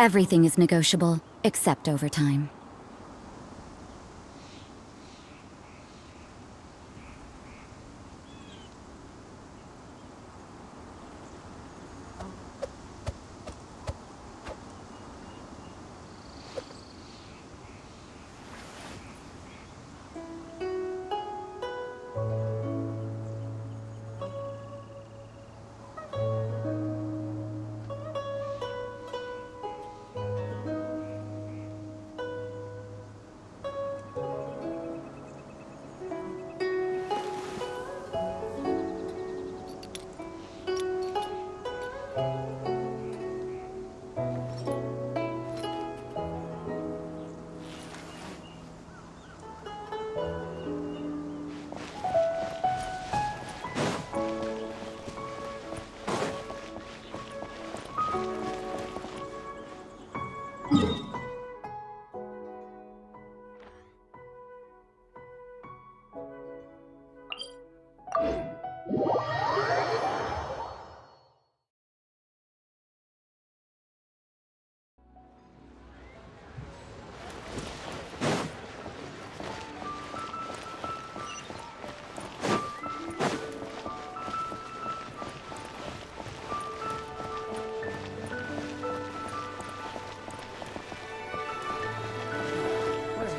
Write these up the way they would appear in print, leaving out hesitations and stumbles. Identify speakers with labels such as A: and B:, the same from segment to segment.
A: Everything is negotiable, except overtime.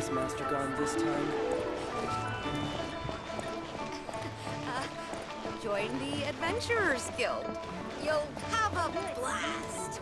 B: Master gone this time?
C: Join the Adventurers Guild. You'll have a blast.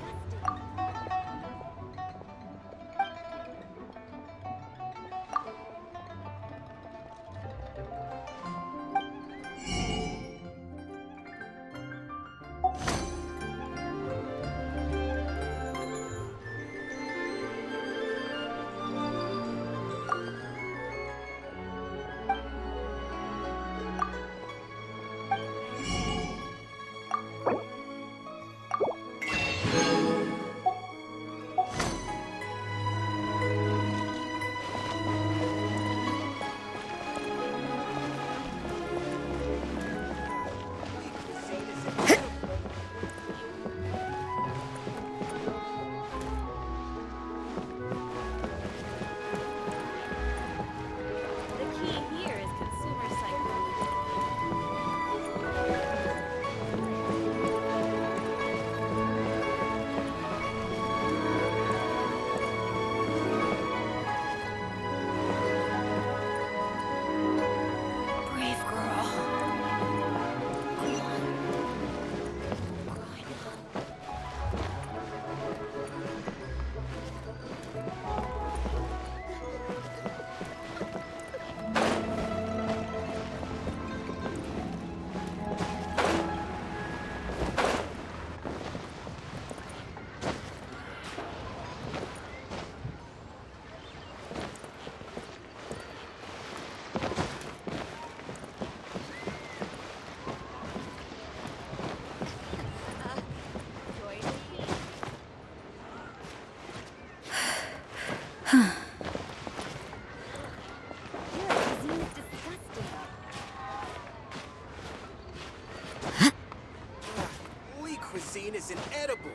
B: Cuisine is inedible.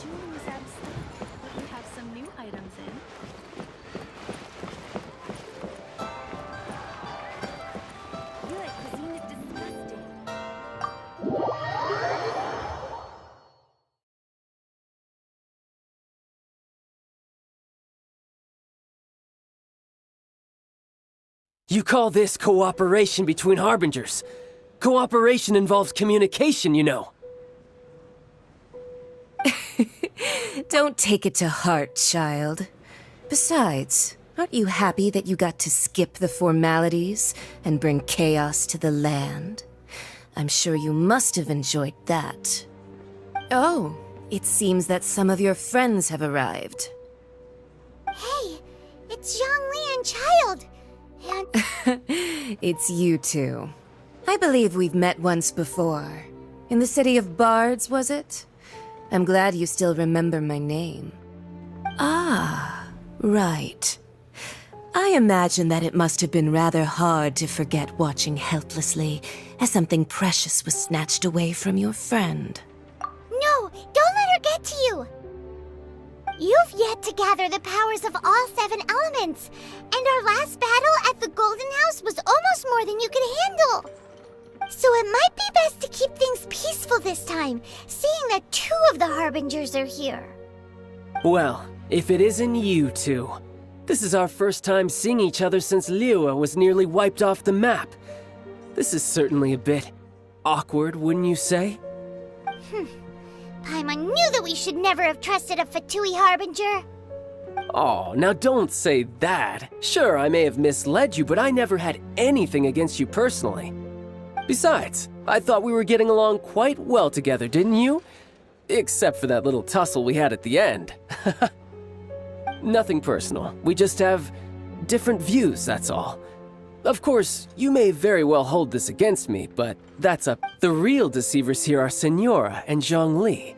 D: June was out of stock, but we have some new items in. Your cuisine is disgusting.
B: You call this cooperation between Harbingers? Cooperation involves communication, you know.
E: Don't take it to heart, child. Besides, aren't you happy that you got to skip the formalities and bring chaos to the land? I'm sure you must have enjoyed that. Oh, it seems that some of your friends have arrived.
F: Hey, it's Zhongli and Child. And
E: It's you two. I believe we've met once before. In the city of Bards, was it? I'm glad you still remember my name. Ah, right. imagine that it must have been rather hard to forget watching helplessly as something precious was snatched away from your friend.
F: No, don't let her get to you! You've yet to gather the powers of all 7 elements, and our last battle at the Golden House was almost more than you could handle. So it might be best to keep things peaceful this time, seeing that 2 of the Harbingers are here.
B: Well, if it isn't you two. This is our first time seeing each other since Liyue was nearly wiped off the map. This is certainly a bit awkward, wouldn't you say?
F: Paimon knew that we should never have trusted a Fatui Harbinger.
B: Oh, now don't say that. Sure, I may have misled you, but I never had anything against you personally. Besides, I thought we were getting along quite well together, didn't you? Except for that little tussle we had at the end. Nothing personal. We just have different views, that's all. Of course, you may very well hold this against me, but that's up. The real deceivers here are Senora and Zhongli.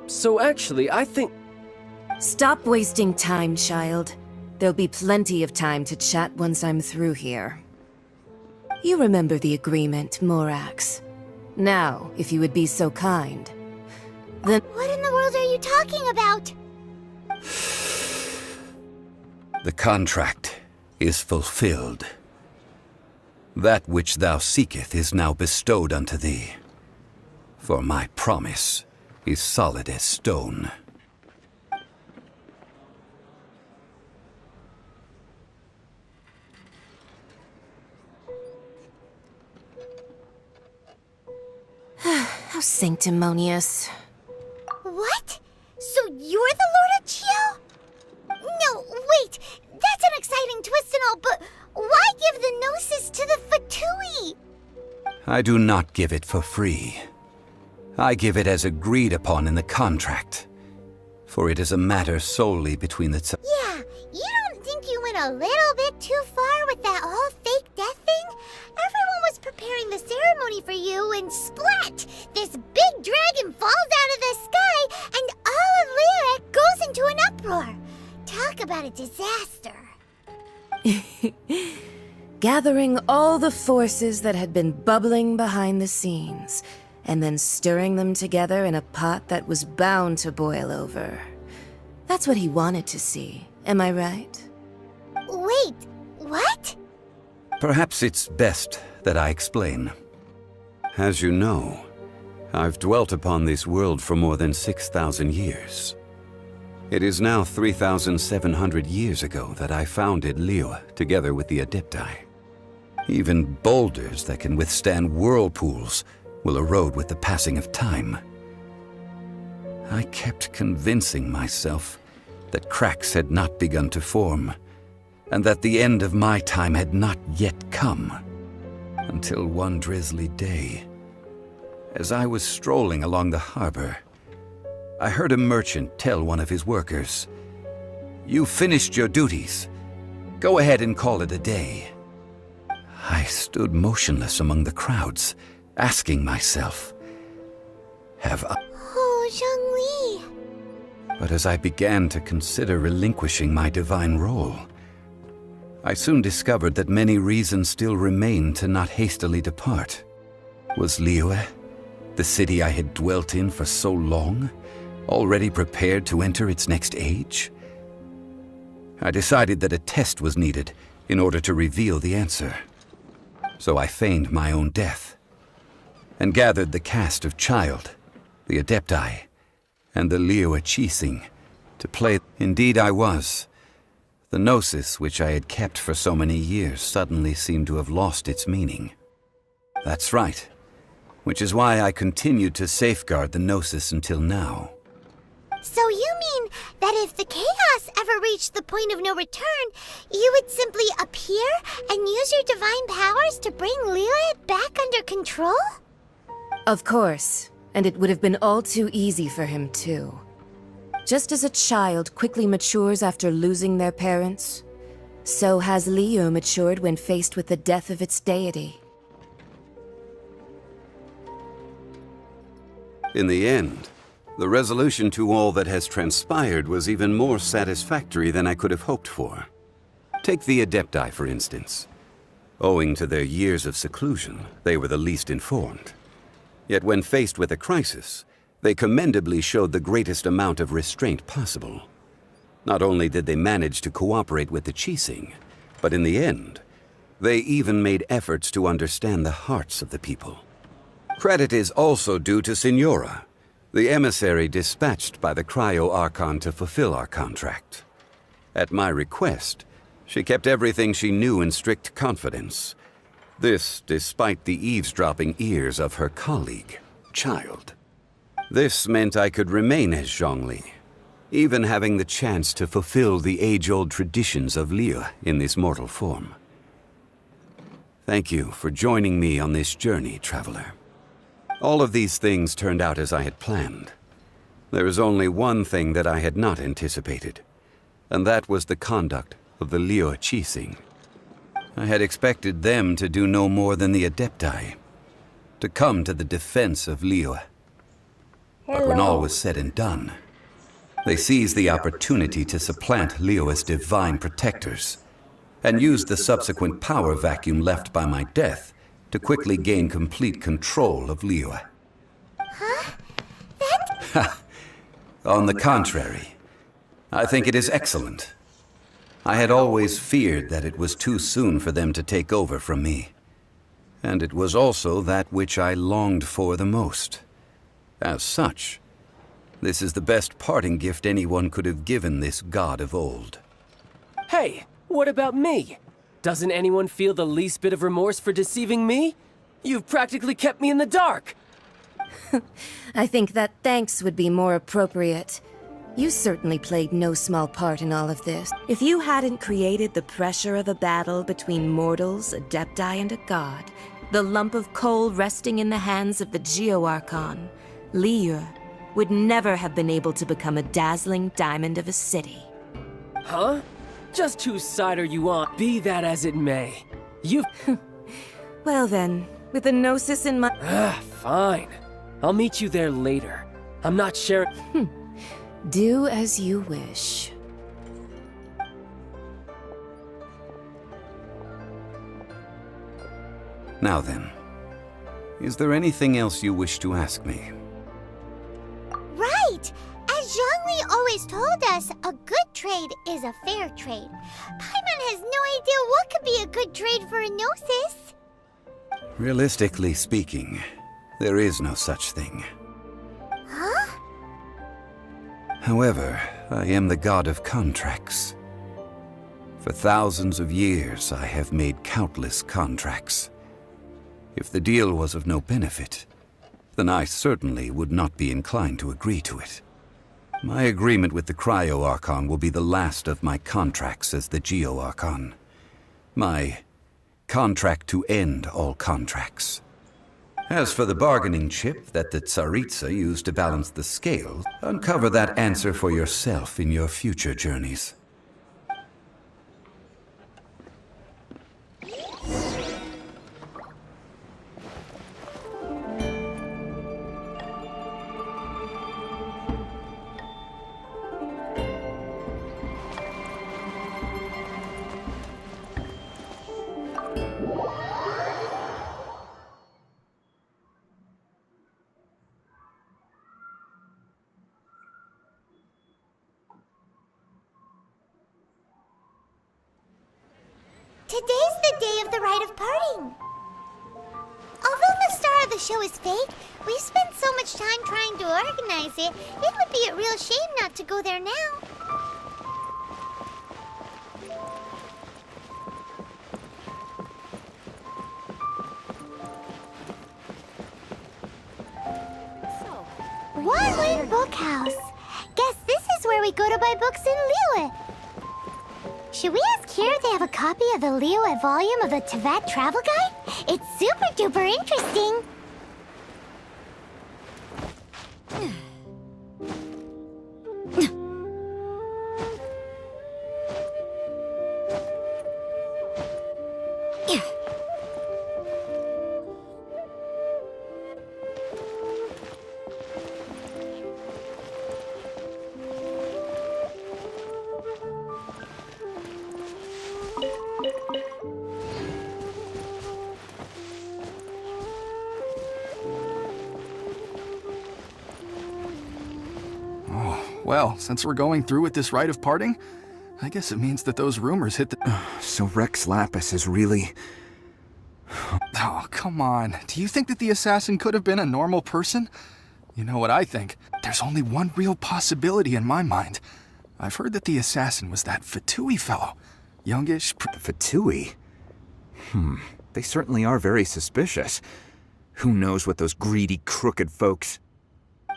B: So actually, I think...
E: Stop wasting time, child. There'll be plenty of time to chat once I'm through here. You remember the agreement, Morax. Now, if you would be so kind, then...
F: What in the world are you talking about?
G: The contract is fulfilled. That which thou seeketh is now bestowed unto thee. For my promise is solid as stone.
E: How sanctimonious.
F: What? So you're the Lord of Chio? No, wait! That's an exciting twist and all, but why give the Gnosis to the Fatui?
G: I do not give it for free. I give it as agreed upon in the contract. For it is a matter solely between the...
F: Yeah, you don't think you went a little bit too far with that whole fake death thing? Everyone was preparing the ceremony for you, and splat! This big dragon falls out of the sky, and all of Lyric goes into an uproar. Talk about a disaster.
E: Gathering all the forces that had been bubbling behind the scenes, and then stirring them together in a pot that was bound to boil over. That's what he wanted to see, am I right?
F: Wait, what?
G: Perhaps it's best that I explain. As you know, I've dwelt upon this world for more than 6,000 years. It is now 3,700 years ago that I founded Liyue together with the Adepti. Even boulders that can withstand whirlpools will erode with the passing of time. I kept convincing myself that cracks had not begun to form, and that the end of my time had not yet come. Until one drizzly day, as I was strolling along the harbor, I heard a merchant tell one of his workers, "You finished your duties. Go ahead and call it a day." I stood motionless among the crowds, asking myself, have I...
F: Oh, Zhongli.
G: But as I began to consider relinquishing my divine role, I soon discovered that many reasons still remained to not hastily depart. Was Liyue, the city I had dwelt in for so long, already prepared to enter its next age? I decided that a test was needed in order to reveal the answer. So I feigned my own death, and gathered the cast of Child, the Adepti, and the Liyue Chising to play. Indeed I was. The Gnosis, which I had kept for so many years, suddenly seemed to have lost its meaning. That's right, which is why I continued to safeguard the Gnosis until now.
F: So you mean that if the chaos ever reached the point of no return, you would simply appear and use your divine powers to bring Liyue back under control?
E: Of course, and it would have been all too easy for him too. Just as a child quickly matures after losing their parents, so has Liyue matured when faced with the death of its deity.
G: In the end, the resolution to all that has transpired was even more satisfactory than I could have hoped for. Take the Adepti, for instance. Owing to their years of seclusion, they were the least informed. Yet when faced with a crisis, they commendably showed the greatest amount of restraint possible. Not only did they manage to cooperate with the Qixing, but in the end, they even made efforts to understand the hearts of the people. Credit is also due to Signora, the emissary dispatched by the Cryo-Archon to fulfill our contract. At my request, she kept everything she knew in strict confidence. This despite the eavesdropping ears of her colleague, Child. This meant I could remain as Zhongli, even having the chance to fulfill the age-old traditions of Liu in this mortal form. Thank you for joining me on this journey, traveler. All of these things turned out as I had planned. There is only one thing that I had not anticipated, and that was the conduct of the Liu Qixing. I had expected them to do no more than the Adepti, to come to the defense of Liu. But when all was said and done, they seized the opportunity to supplant Liu as divine protectors, and used the subsequent power vacuum left by my death to quickly gain complete control of Liu.
F: Huh?
G: On the contrary, I think it is excellent. I had always feared that it was too soon for them to take over from me. And it was also that which I longed for the most. As such, this is the best parting gift anyone could have given this god of old.
B: Hey, what about me? Doesn't anyone feel the least bit of remorse for deceiving me? You've practically kept me in the dark!
E: I think that thanks would be more appropriate. You certainly played no small part in all of this. If you hadn't created the pressure of a battle between mortals, Adepti, and a god, the lump of coal resting in the hands of the Geo-Archon, Liu, would never have been able to become a dazzling diamond of a city.
B: Huh? Just whose side are you on? Be that as it may. You...
E: Well then, with the Gnosis in my...
B: Fine. I'll meet you there later. I'm not sharing...
E: Do as you wish.
G: Now then, is there anything else you wish to ask me?
F: Right! As Zhongli always told us, a good trade is a fair trade. Paimon has no idea what could be a good trade for a Gnosis.
G: Realistically speaking, there is no such thing.
F: Huh?
G: However, I am the god of contracts. For thousands of years, I have made countless contracts. If the deal was of no benefit, then I certainly would not be inclined to agree to it. My agreement with the Cryo-Archon will be the last of my contracts as the Geo-Archon. My contract to end all contracts. As for the bargaining chip that the Tsaritsa used to balance the scale, uncover that answer for yourself in your future journeys.
F: Today's the day of the rite of parting. Although the star of the show is fake, we've spent so much time trying to organize it, it would be a real shame not to go there now. One-Way Bookhouse. Guess this is where we go to buy books in Liyue. Should we ask here if they have a copy of the Liyue volume of the Teyvat Travel Guide? It's super duper interesting.
H: Well, since we're going through with this rite of parting, I guess it means that those rumors hit the...
I: So Rex Lapis is really...
H: Oh, come on. Do you think that the assassin could have been a normal person? You know what I think? There's only one real possibility in my mind. I've heard that the assassin was that Fatui fellow. Youngish...
I: Fatui? They certainly are very suspicious. Who knows what those greedy, crooked folks...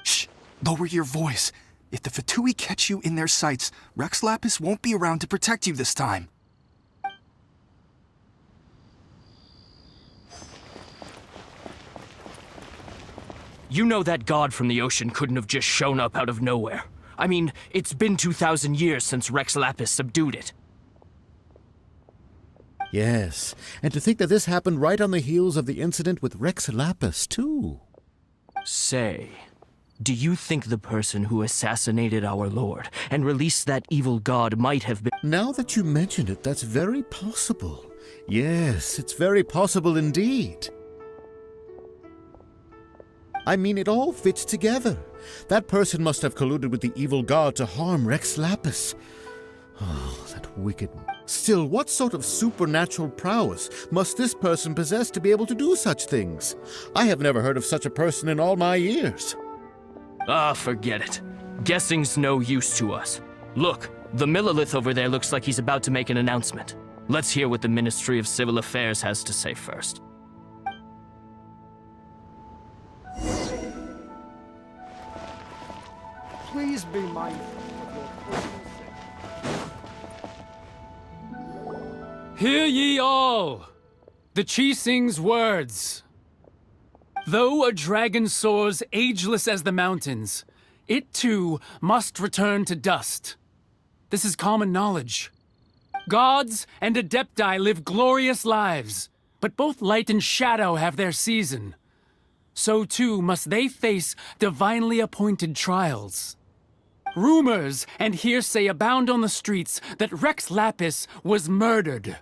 H: Shh! Lower your voice. If the Fatui catch you in their sights, Rex Lapis won't be around to protect you this time.
J: You know that god from the ocean couldn't have just shown up out of nowhere. I mean, it's been 2,000 years since Rex Lapis subdued it.
K: Yes, and to think that this happened right on the heels of the incident with Rex Lapis, too.
J: Say, do you think the person who assassinated our lord and released that evil god might have been...
K: Now that you mention it, that's very possible. Yes, it's very possible indeed. I mean, it all fits together. That person must have colluded with the evil god to harm Rex Lapis. Oh, that wicked... Still, what sort of supernatural prowess must this person possess to be able to do such things? I have never heard of such a person in all my years.
J: Ah, forget it. Guessing's no use to us. Look, the Millilith over there looks like he's about to make an announcement. Let's hear what the Ministry of Civil Affairs has to say first.
L: Please be mindful of your personal safety.
M: Hear ye all! The Chising's words. Though a dragon soars ageless as the mountains, it too must return to dust. This is common knowledge. Gods and Adepti live glorious lives, but both light and shadow have their season. So too must they face divinely appointed trials. Rumors and hearsay abound on the streets that Rex Lapis was murdered.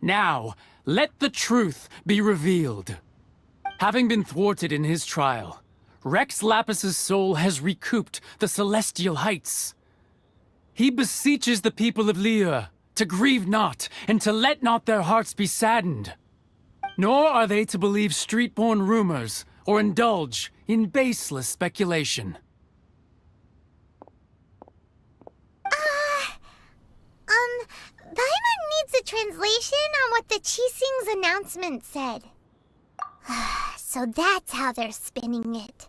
M: Now, let the truth be revealed. Having been thwarted in his trial, Rex Lapis's soul has recouped the celestial heights. He beseeches the people of Liyue to grieve not and to let not their hearts be saddened. Nor are they to believe street-born rumors or indulge in baseless speculation.
F: Paimon needs a translation on what the Chising's announcement said. So that's how they're spinning it.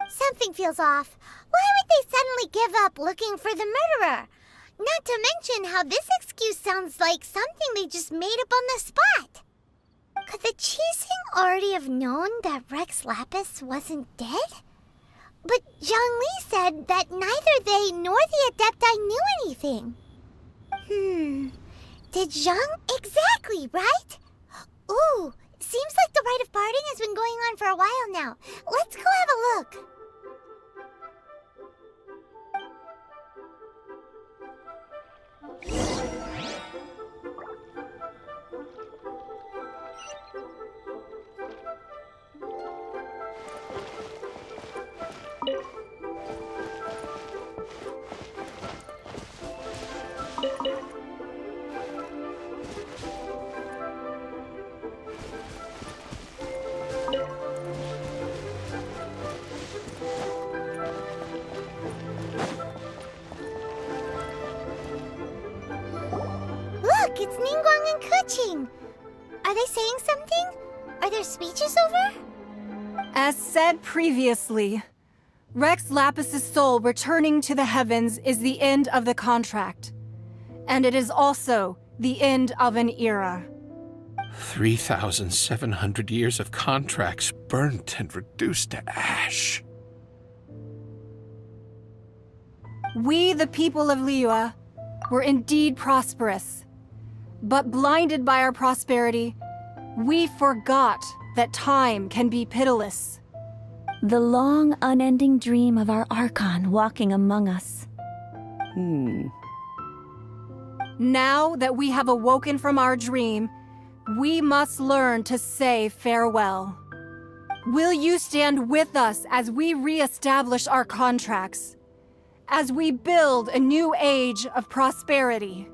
F: Something feels off. Why would they suddenly give up looking for the murderer? Not to mention how this excuse sounds like something they just made up on the spot. Could the Chising already have known that Rex Lapis wasn't dead? But Zhongli said that neither they nor the Adepti knew anything. Did Zhang... Exactly, right? Ooh, seems like the rite of parting has been going on for a while now. Let's go have a look. Look, it's Ningguang and Keqing. Are they saying something? Are their speeches over?
N: As said previously, Rex Lapis's soul returning to the heavens is the end of the contract. And it is also the end of an era.
O: 3,700 years of contracts burnt and reduced to ash.
N: We, the people of Liyue, were indeed prosperous. But blinded by our prosperity, we forgot that time can be pitiless.
A: The long, unending dream of our Archon walking among us.
N: Now that we have awoken from our dream, we must learn to say farewell. Will you stand with us as we re-establish our contracts? As we build a new age of prosperity?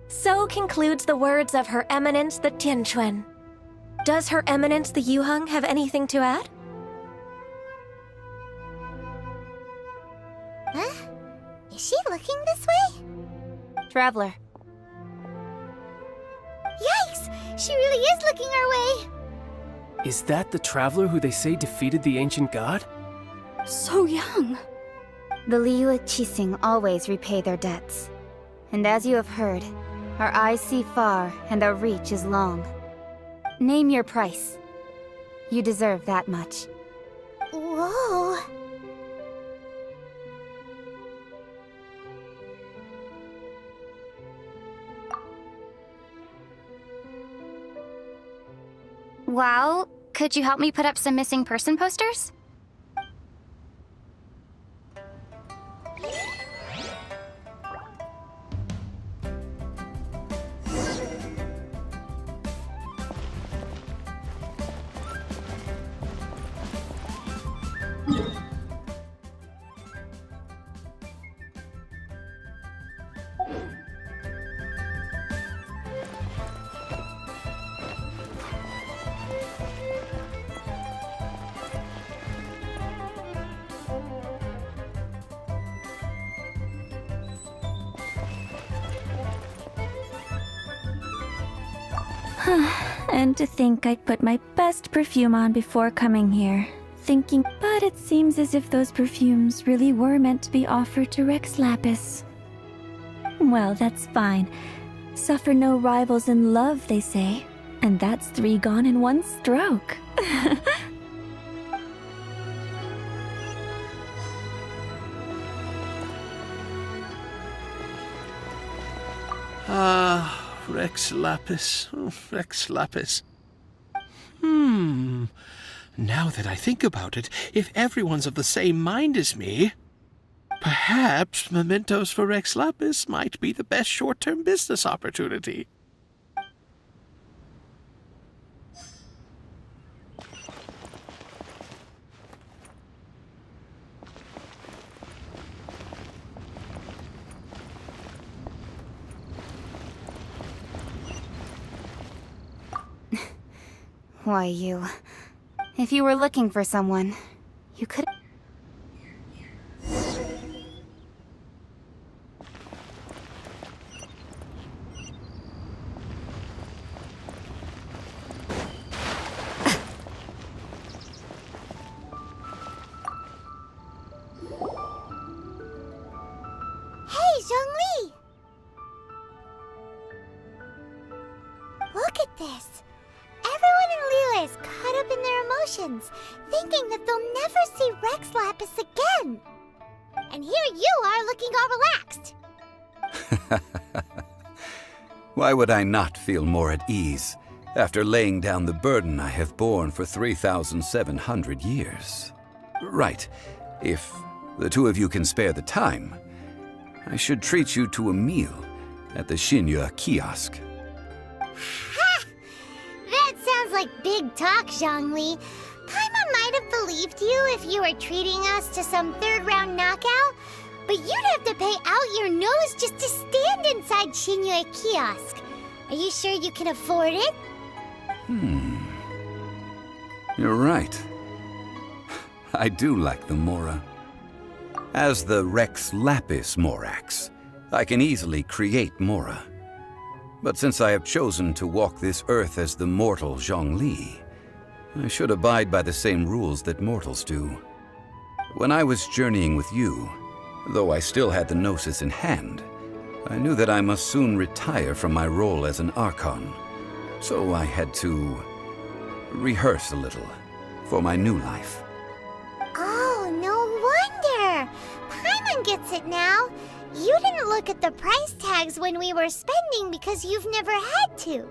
P: So concludes the words of Her Eminence the Tianquan. Does Her Eminence the Yuheng have anything to add?
F: Huh? Is she looking this way?
P: Traveler.
F: Yikes! She really is looking our way!
B: Is that the traveler who they say defeated the ancient god?
Q: So young.
R: The Liyue Qixing always repay their debts. And as you have heard, our eyes see far and our reach is long. Name your price. You deserve that much.
F: Whoa!
Q: Well, could you help me put up some missing person posters?
A: And to think I'd put my best perfume on before coming here. Thinking, but it seems as if those perfumes really were meant to be offered to Rex Lapis. Well, that's fine. Suffer no rivals in love, they say. And that's 3 gone in 1 stroke.
O: Rex Lapis. Oh, Rex Lapis. Now that I think about it, if everyone's of the same mind as me, perhaps mementos for Rex Lapis might be the best short-term business opportunity.
R: Why, you... If you were looking for someone, you could...
F: Hey, Zhongli! Look at this! Everyone in Liyue is caught up in their emotions, thinking that they'll never see Rex Lapis again. And here you are looking all relaxed.
G: Why would I not feel more at ease after laying down the burden I have borne for 3,700 years? Right, if the 2 of you can spare the time, I should treat you to a meal at the Shinya kiosk.
F: That sounds like big talk, Zhongli. Paimon might have believed you if you were treating us to some 3rd round knockout, but you'd have to pay out your nose just to stand inside Shinya kiosk. Are you sure you can afford it?
G: You're right. I do like the Mora. As the Rex Lapis Morax, I can easily create Mora. But since I have chosen to walk this earth as the mortal Zhongli, I should abide by the same rules that mortals do. When I was journeying with you, though I still had the Gnosis in hand, I knew that I must soon retire from my role as an Archon. So I had to rehearse a little for my new life.
F: Oh, no wonder! Paimon gets it now. You didn't look at the price tags when we were spending because you've never had to.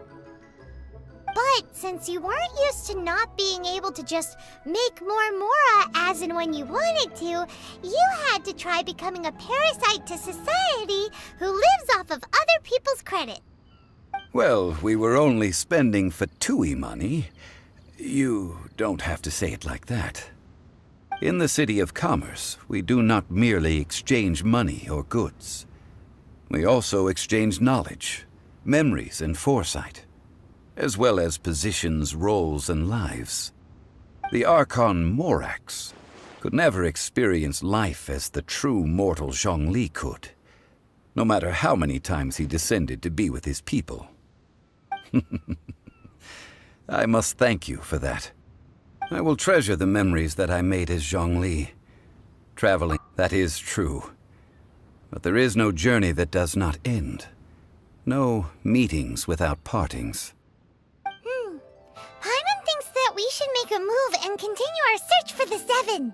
F: But since you weren't used to not being able to just make more Mora as and when you wanted to, you had to try becoming a parasite to society who lives off of other people's credit.
G: Well, we were only spending Fatui money. You don't have to say it like that. In the City of Commerce, we do not merely exchange money or goods. We also exchange knowledge, memories, and foresight, as well as positions, roles, and lives. The Archon Morax could never experience life as the true mortal Zhongli could, no matter how many times he descended to be with his people. I must thank you for that. I will treasure the memories that I made as Zhongli. Traveling, that is true. But there is no journey that does not end. No meetings without partings.
F: Paimon thinks that we should make a move and continue our search for the Seven.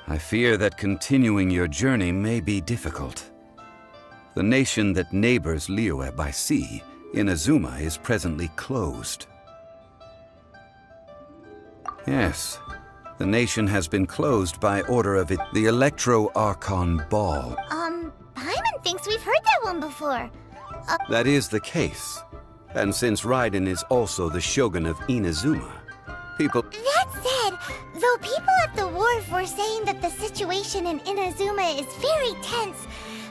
G: I fear that continuing your journey may be difficult. The nation that neighbors Liyue by sea, Inazuma, is presently closed. Yes, the nation has been closed by order of the Electro-Archon Ball.
F: Paimon thinks we've heard that one before.
G: That is the case. And since Raiden is also the Shogun of Inazuma, people...
F: That said, though people at the wharf were saying that the situation in Inazuma is very tense,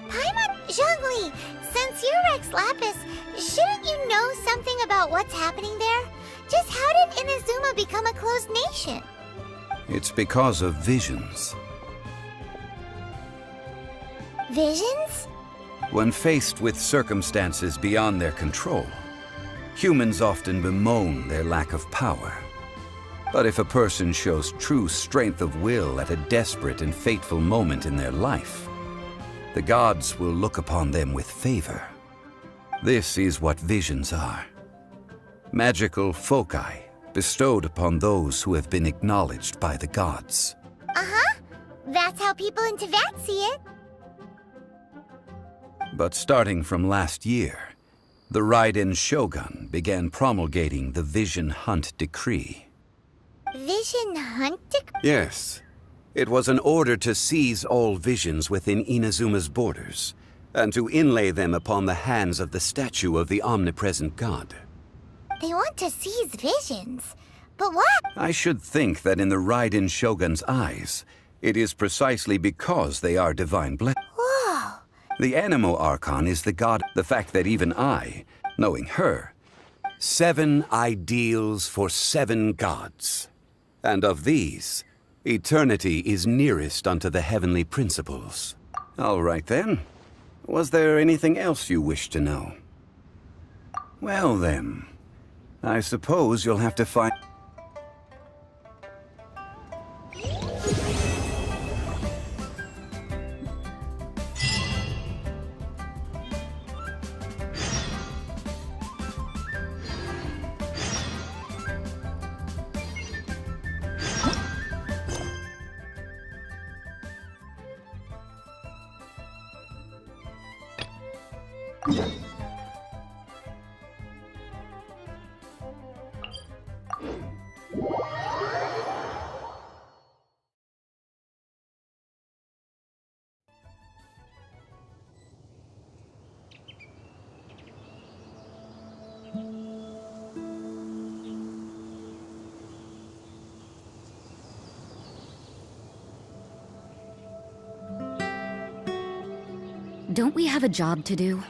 F: Paimon, Zhongli, since you're Rex Lapis, shouldn't you know something about what's happening there? Just how did Inazuma become a closed nation?
G: It's because of visions.
F: Visions?
G: When faced with circumstances beyond their control, humans often bemoan their lack of power. But if a person shows true strength of will at a desperate and fateful moment in their life, the gods will look upon them with favor. This is what visions are. Magical foci bestowed upon those who have been acknowledged by the gods.
F: Uh-huh. That's how people in Teyvat see it.
G: But starting from last year, the Raiden Shogun began promulgating the Vision Hunt Decree.
F: Vision Hunt Decree?
G: Yes. It was an order to seize all visions within Inazuma's borders, and to inlay them upon the hands of the statue of the omnipresent god.
F: They want to seize visions. But what?
G: I should think that in the Raiden Shogun's eyes, it is precisely because they are divine blessings.
F: Whoa!
G: The Anemo Archon is the god. The fact that even I, knowing her, 7 ideals for 7 gods. And of these, eternity is nearest unto the heavenly principles. All right then. Was there anything else you wish to know? Well then, I suppose you'll have to find...
S: Don't we have a job to do?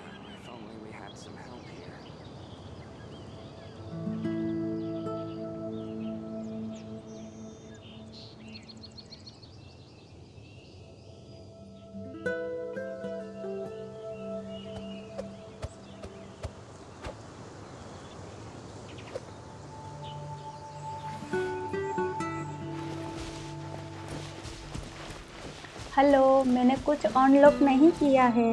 T: Hello, मैंने कुछ unlock नहीं किया है।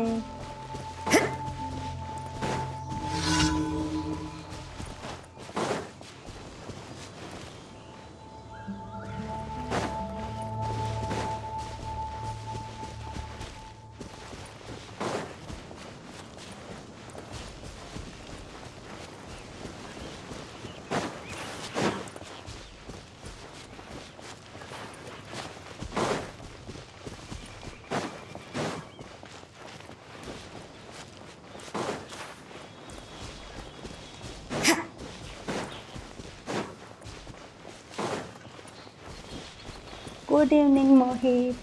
T: Good evening, Mohit.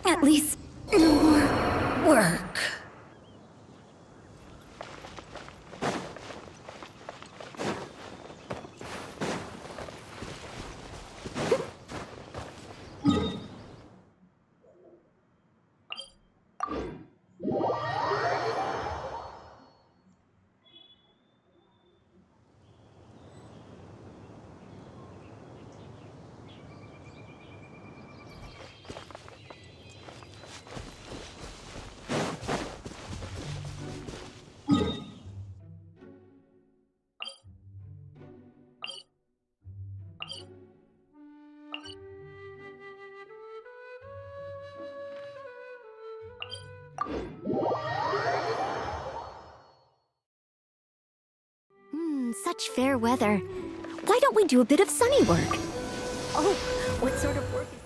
S: At least more work.
R: Such fair weather. Why don't we do a bit of sunny work? Oh, what sort of work is...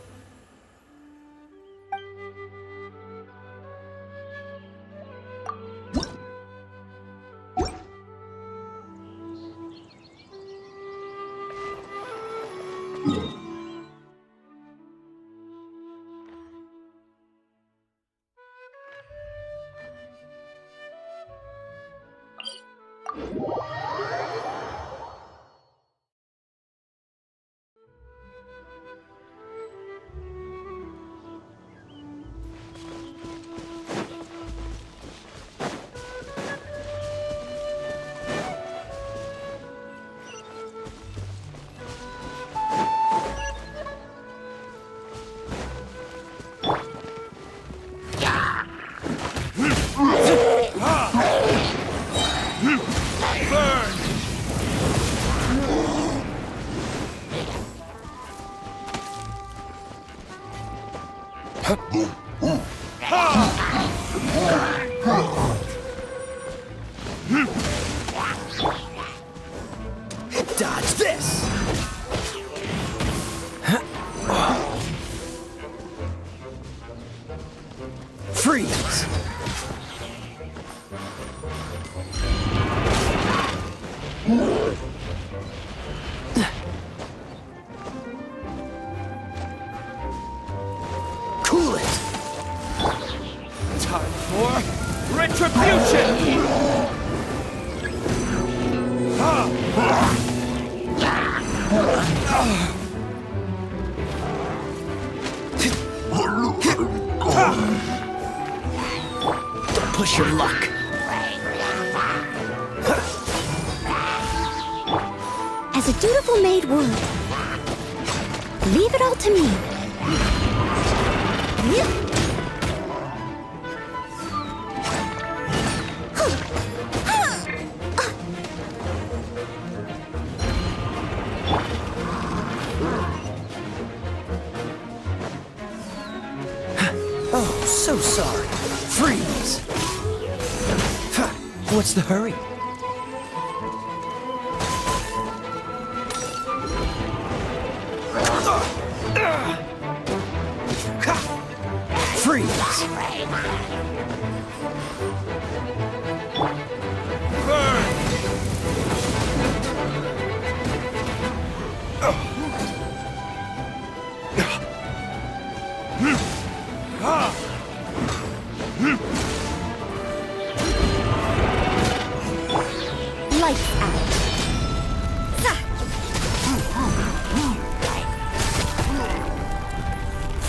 B: Dodge this! Freeze! Cool it!
O: Time for retribution!
B: Don't push your luck.
R: As a dutiful maid would. Leave it all to me.
B: Oh, so sorry. Freeze! What's the hurry? Freeze!
R: Lights out.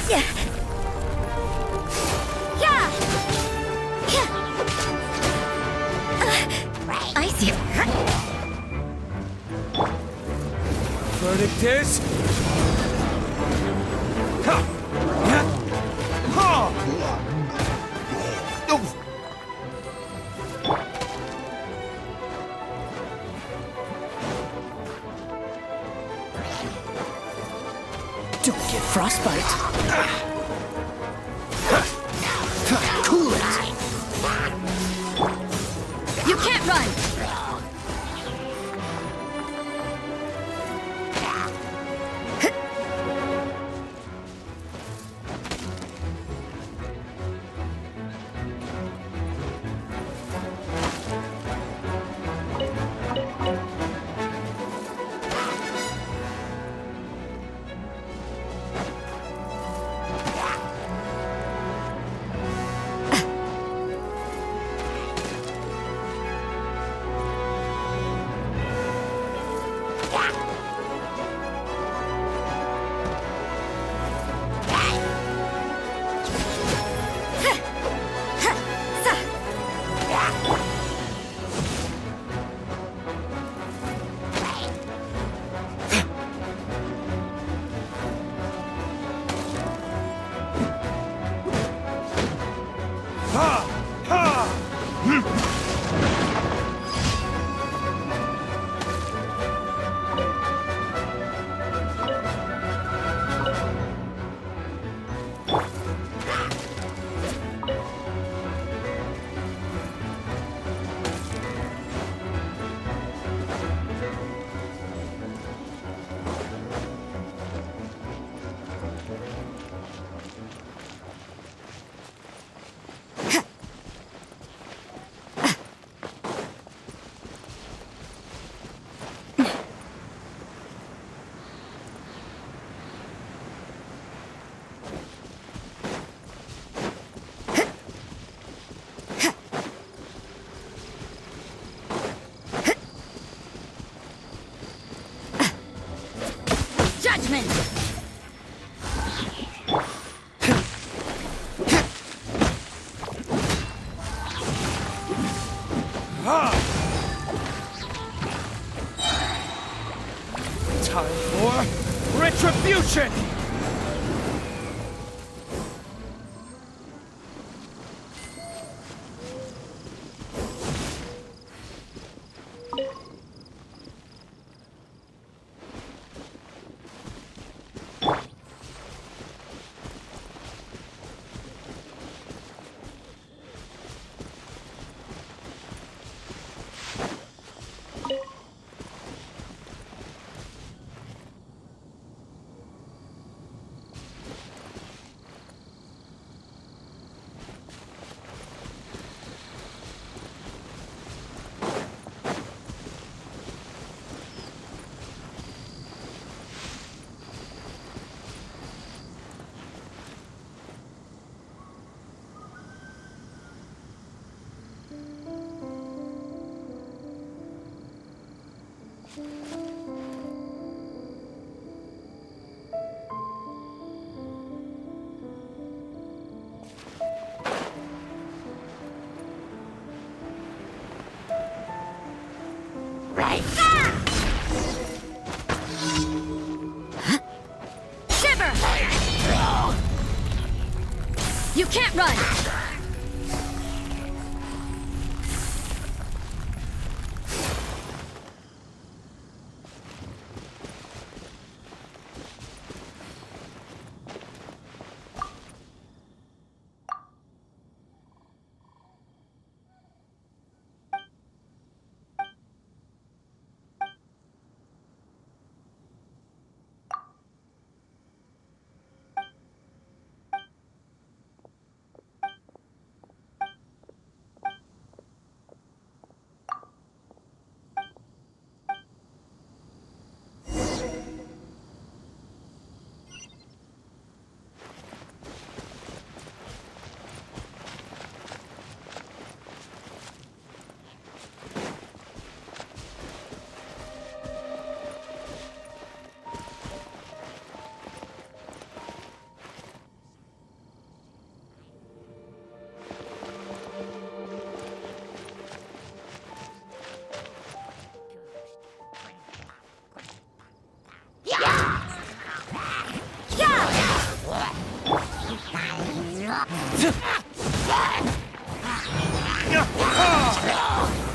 R: Yeah. Yeah. I see.
B: Verdict is... Don't get frostbite. Cool it.
S: You can't run! Judgment!
O: Time for retribution!
S: Right. Shiver! You can't run!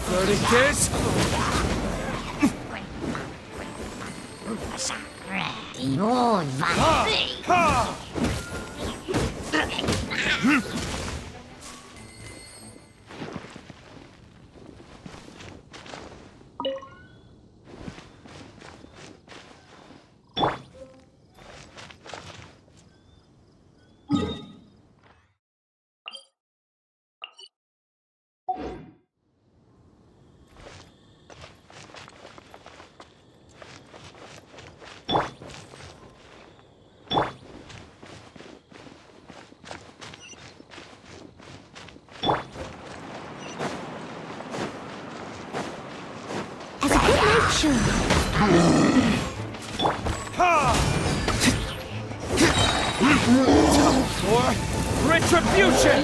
O: Verdict is...
S: As a good nature.
O: Time for retribution!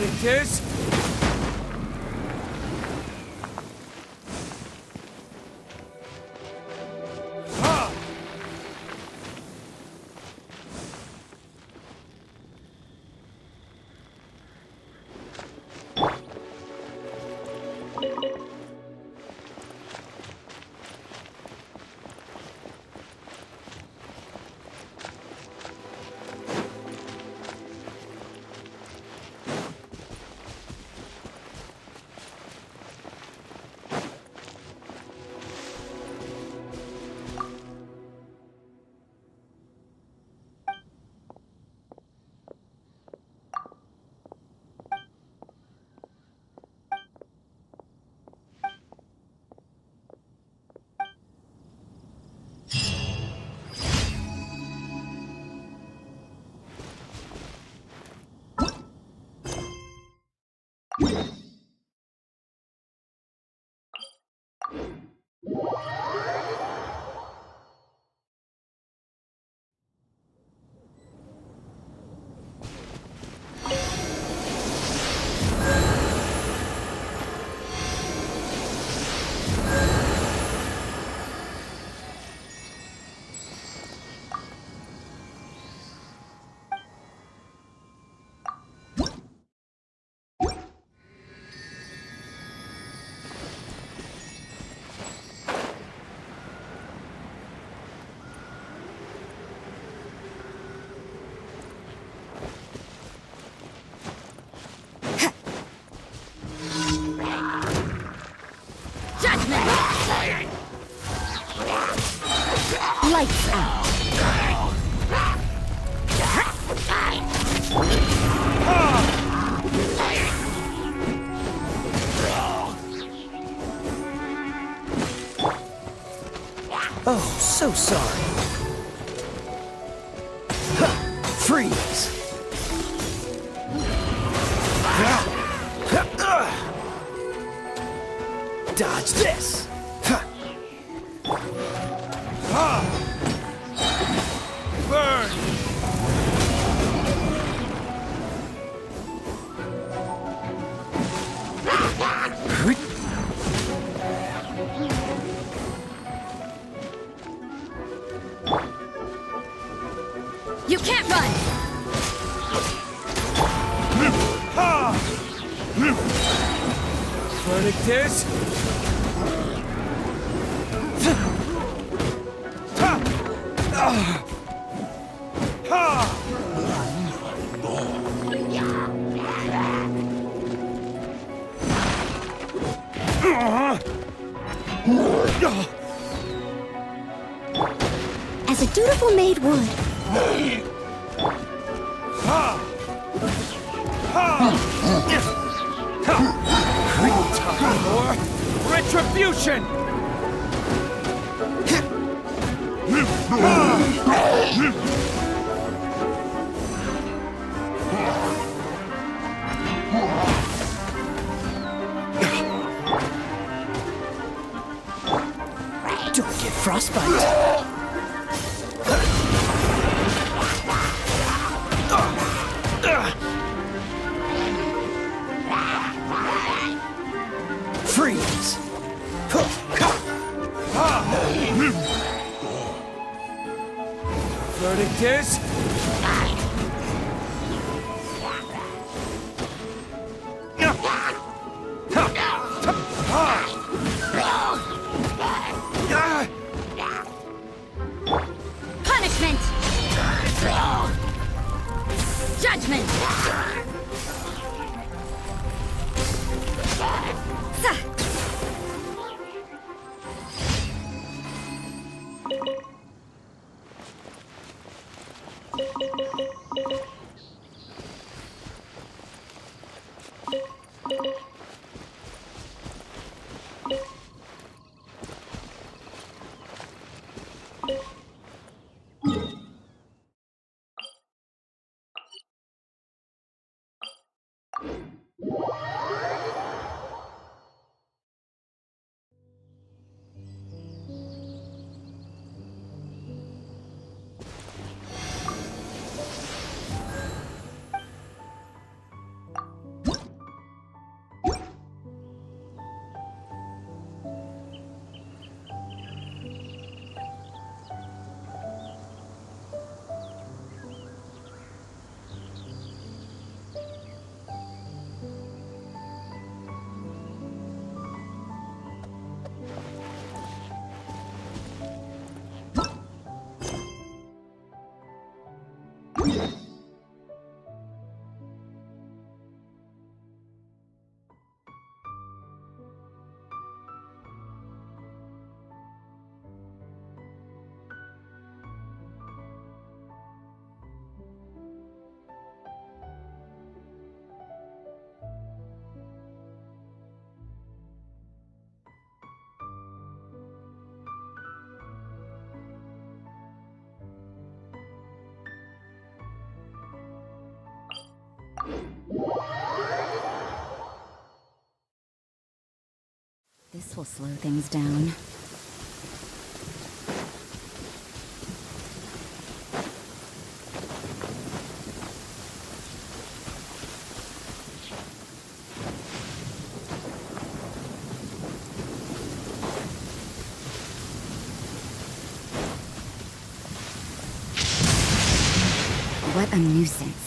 B: Verdict is...
S: Lights out.
U: Oh, so sorry. Freeze! Dodge this!
B: Burn!
S: You can't run!
B: Verdict is...
S: As a dutiful maid would.
B: Time for retribution!
U: Don't get frostbite! Freeze!
B: Verdict is...
S: Punishment! Judgment!
R: This will slow things down. What a nuisance.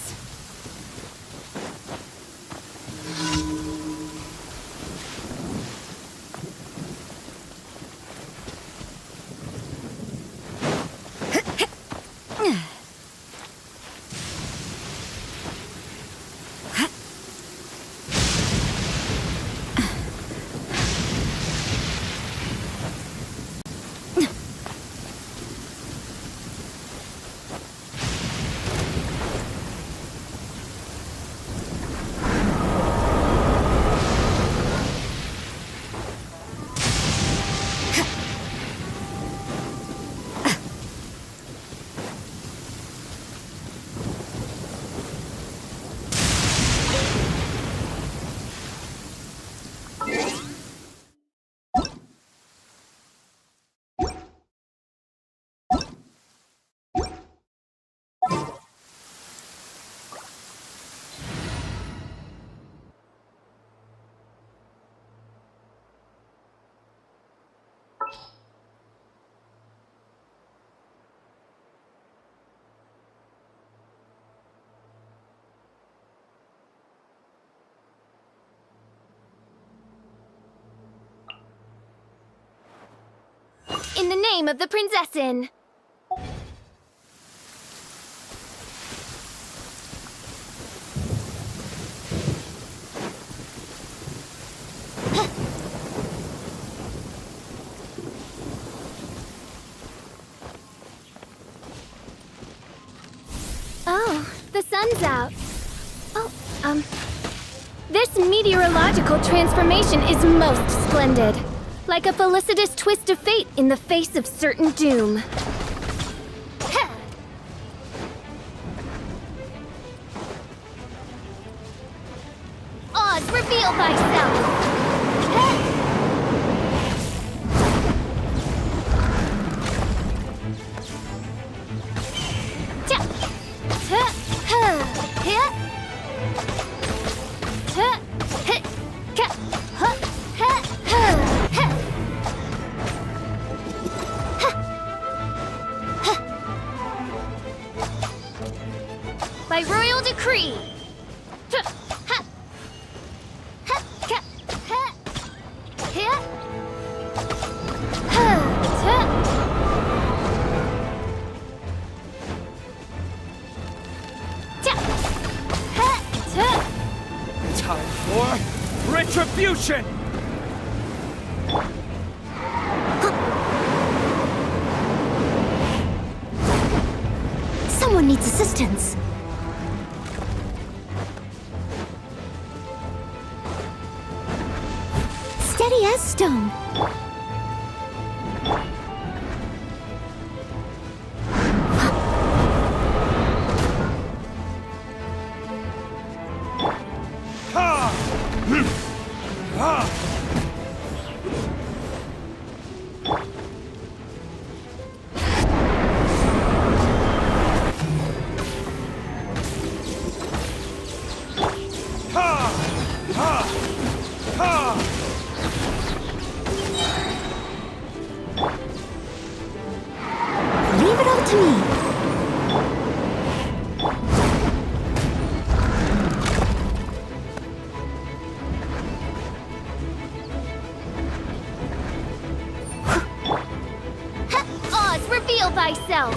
P: In the name of the Prinzessin! Oh, the sun's out. Oh, this meteorological transformation is most splendid. Like a felicitous twist of fate in the face of certain doom. Oz, reveal thyself! By royal decree!
U: Time for retribution!
F: Someone needs assistance. Steady as stone. Leave it all to me.
P: Oz, reveal thyself!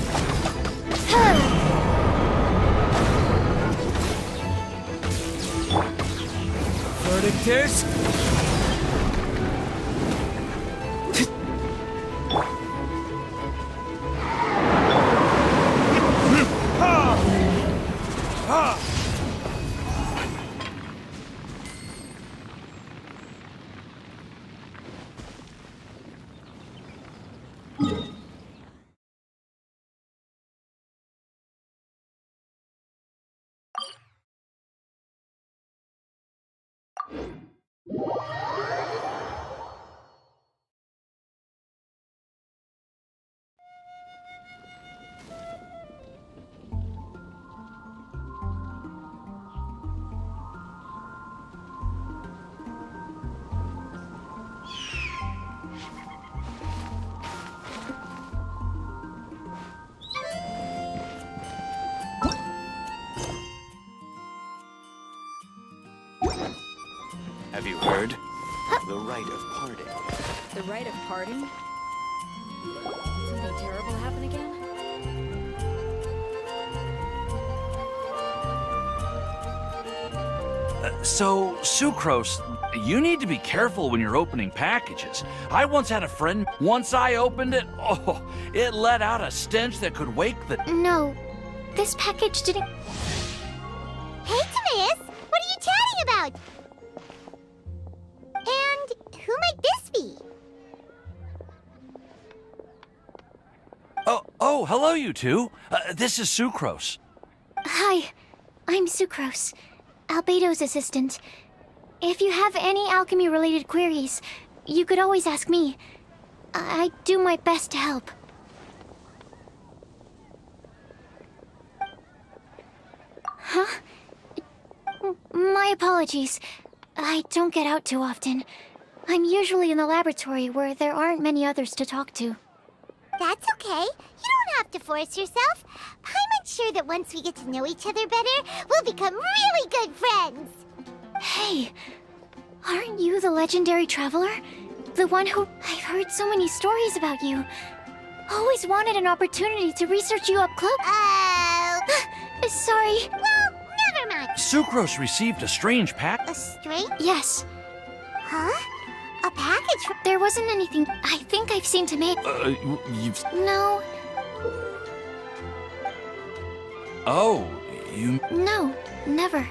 U: Verdict is...
C: Have you heard? The rite of parting.
S: The rite of parting? Did something terrible happen again?
V: So, Sucrose, you need to be careful when you're opening packages. I once had a friend, once I opened it, oh, it let out a stench that could wake the...
P: No, this package didn't.
F: Hey, Timaeus! What are you chatting about? And who might this be?
V: Oh, hello, you two. This is Sucrose.
P: Hi, I'm Sucrose, Albedo's assistant. If you have any alchemy-related queries, you could always ask me. I do my best to help. Huh? My apologies. I don't get out too often. I'm usually in the laboratory where there aren't many others to talk to.
F: That's okay. You don't have to force yourself. Paimon's sure that once we get to know each other better, we'll become really good friends.
P: Hey, aren't you the legendary traveler? The one who... I've heard so many stories about you. Always wanted an opportunity to research you up close. Sorry.
F: Well, never mind.
V: Sucrose received a strange pack.
F: A strange?
P: Yes.
F: Huh? A package from...
P: There wasn't anything. I think I've seen tomato...
V: You've...
P: No.
V: Oh, you...
P: No, never.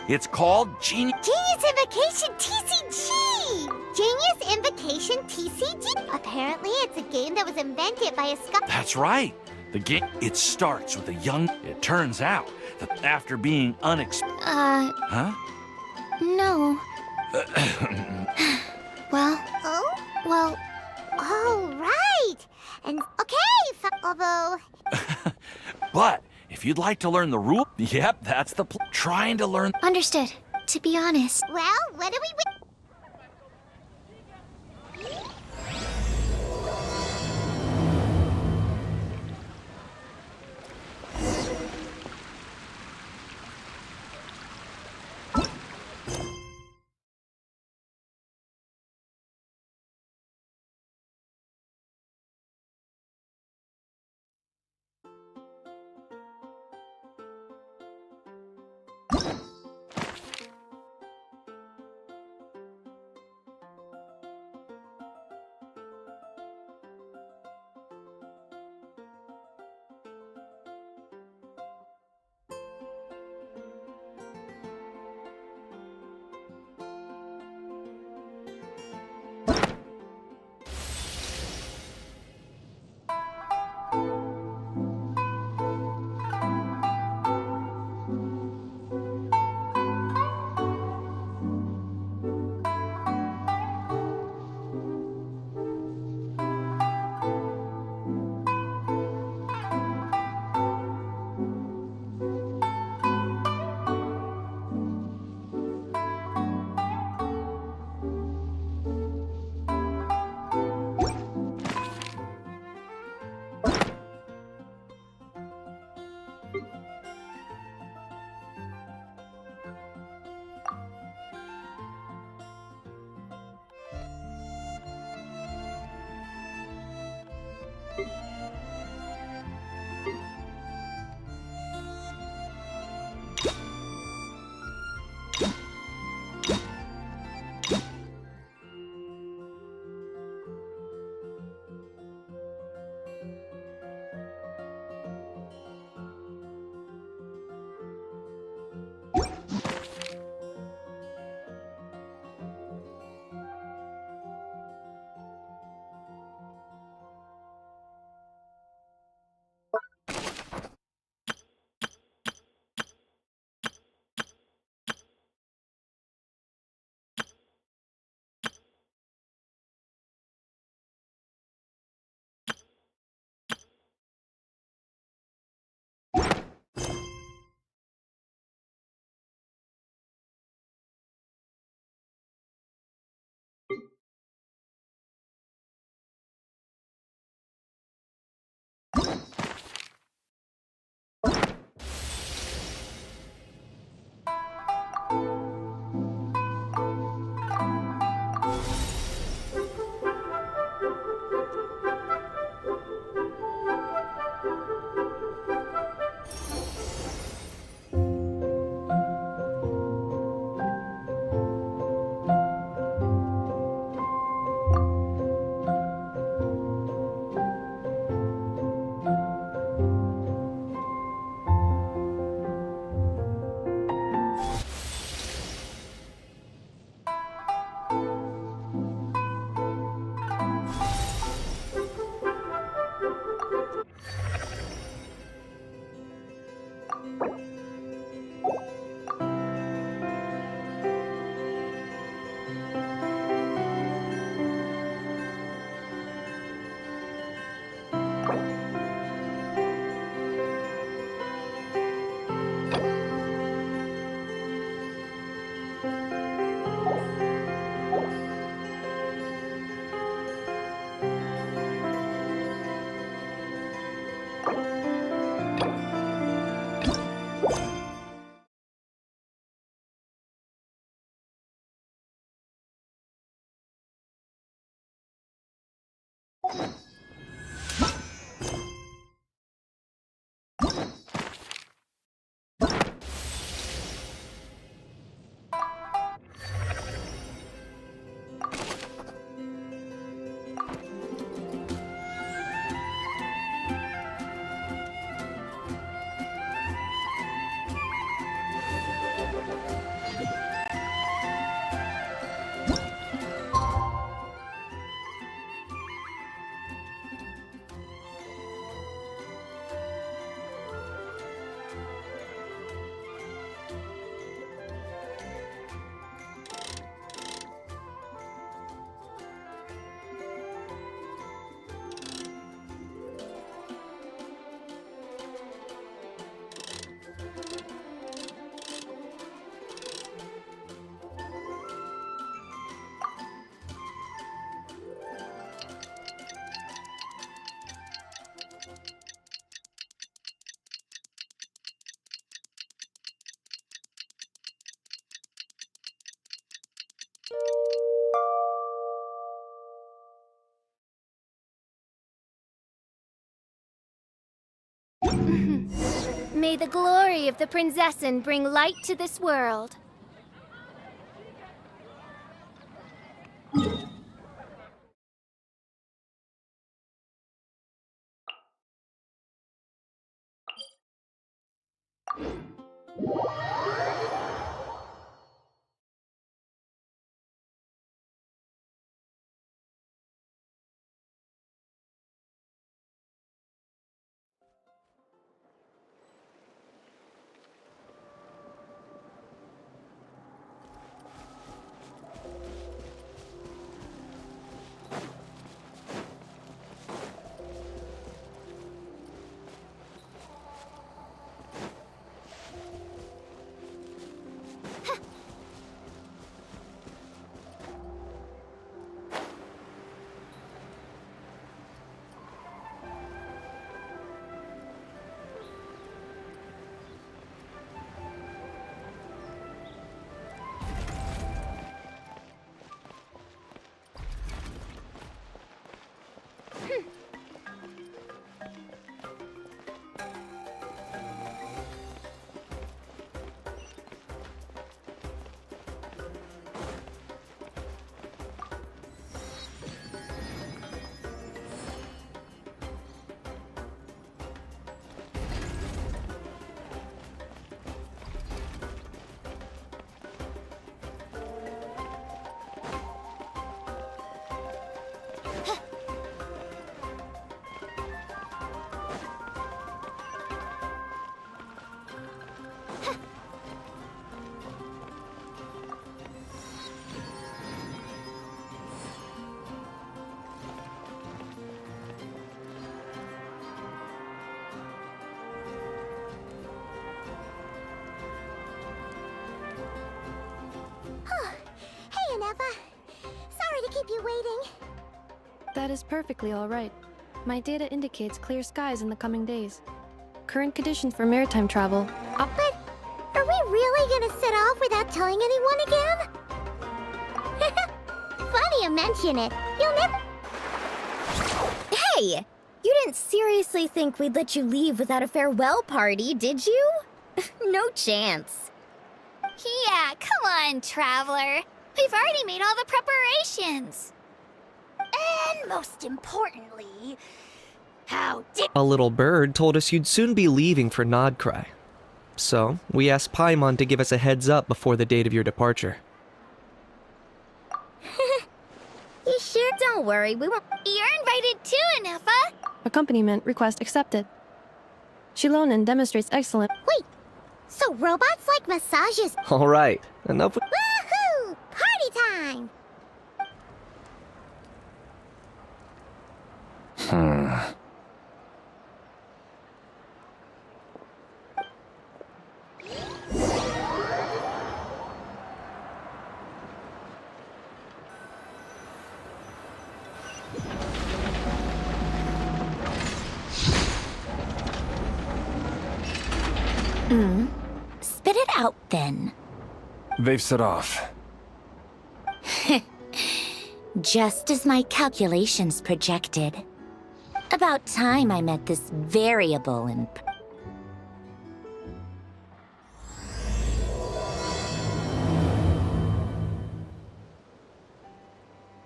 V: It's called Genius...
F: Genius Invocation TCG! Genius Invocation TCG? Apparently it's a game that was invented by a scholar...
V: That's right. The game... It starts with a young... It turns out that after being Huh?
P: No. Well...
F: Oh?
P: Well...
F: Oh, right! And... Okay, although...
V: But, if you'd like to learn the rule... Yep, that's the trying to learn...
P: Understood. To be honest...
F: Well, what do we...
P: the glory of the Prinzessin bring light to this world.
F: Hey, Anefa. Sorry to keep you waiting.
D: That is perfectly all right. My data indicates clear skies in the coming days. Current conditions for maritime travel.
F: But are we really gonna set off without telling anyone again? Funny you mention it. You'll never...
E: Hey! You didn't seriously think we'd let you leave without a farewell party, did you? No chance.
F: Yeah, come on, Traveler. We've already made all the preparations. And most importantly, how did...
W: A little bird told us you'd soon be leaving for Nodcry. So, we asked Paimon to give us a heads up before the date of your departure.
E: You sure? Don't worry, we won't...
F: You're invited too, Anefa.
D: Accompaniment request accepted. Shilonen demonstrates excellent...
F: Wait, so robots like massages?
W: Alright, enough with...
F: Woohoo! Party time!
E: Spit it out, then.
X: They've set off.
E: Just as my calculations projected. About time I met this variable in...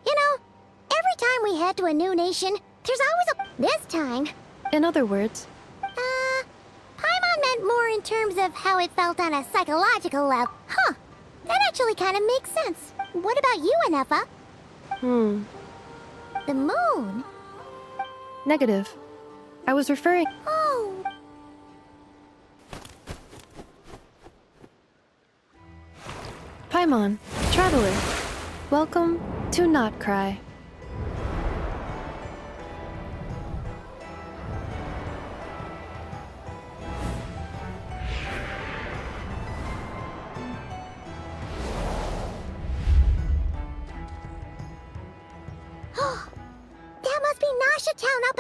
F: You know, every time we head to a new nation, there's always a... This time...
D: In other words...
F: Paimon meant more in terms of how it felt on a psychological level. Huh. That actually kind of makes sense. What about you, Anefa? The moon?
D: Negative. I was referring...
F: Oh.
D: Paimon, Traveler. Welcome to Nodcry.
F: That must be Nasha Town up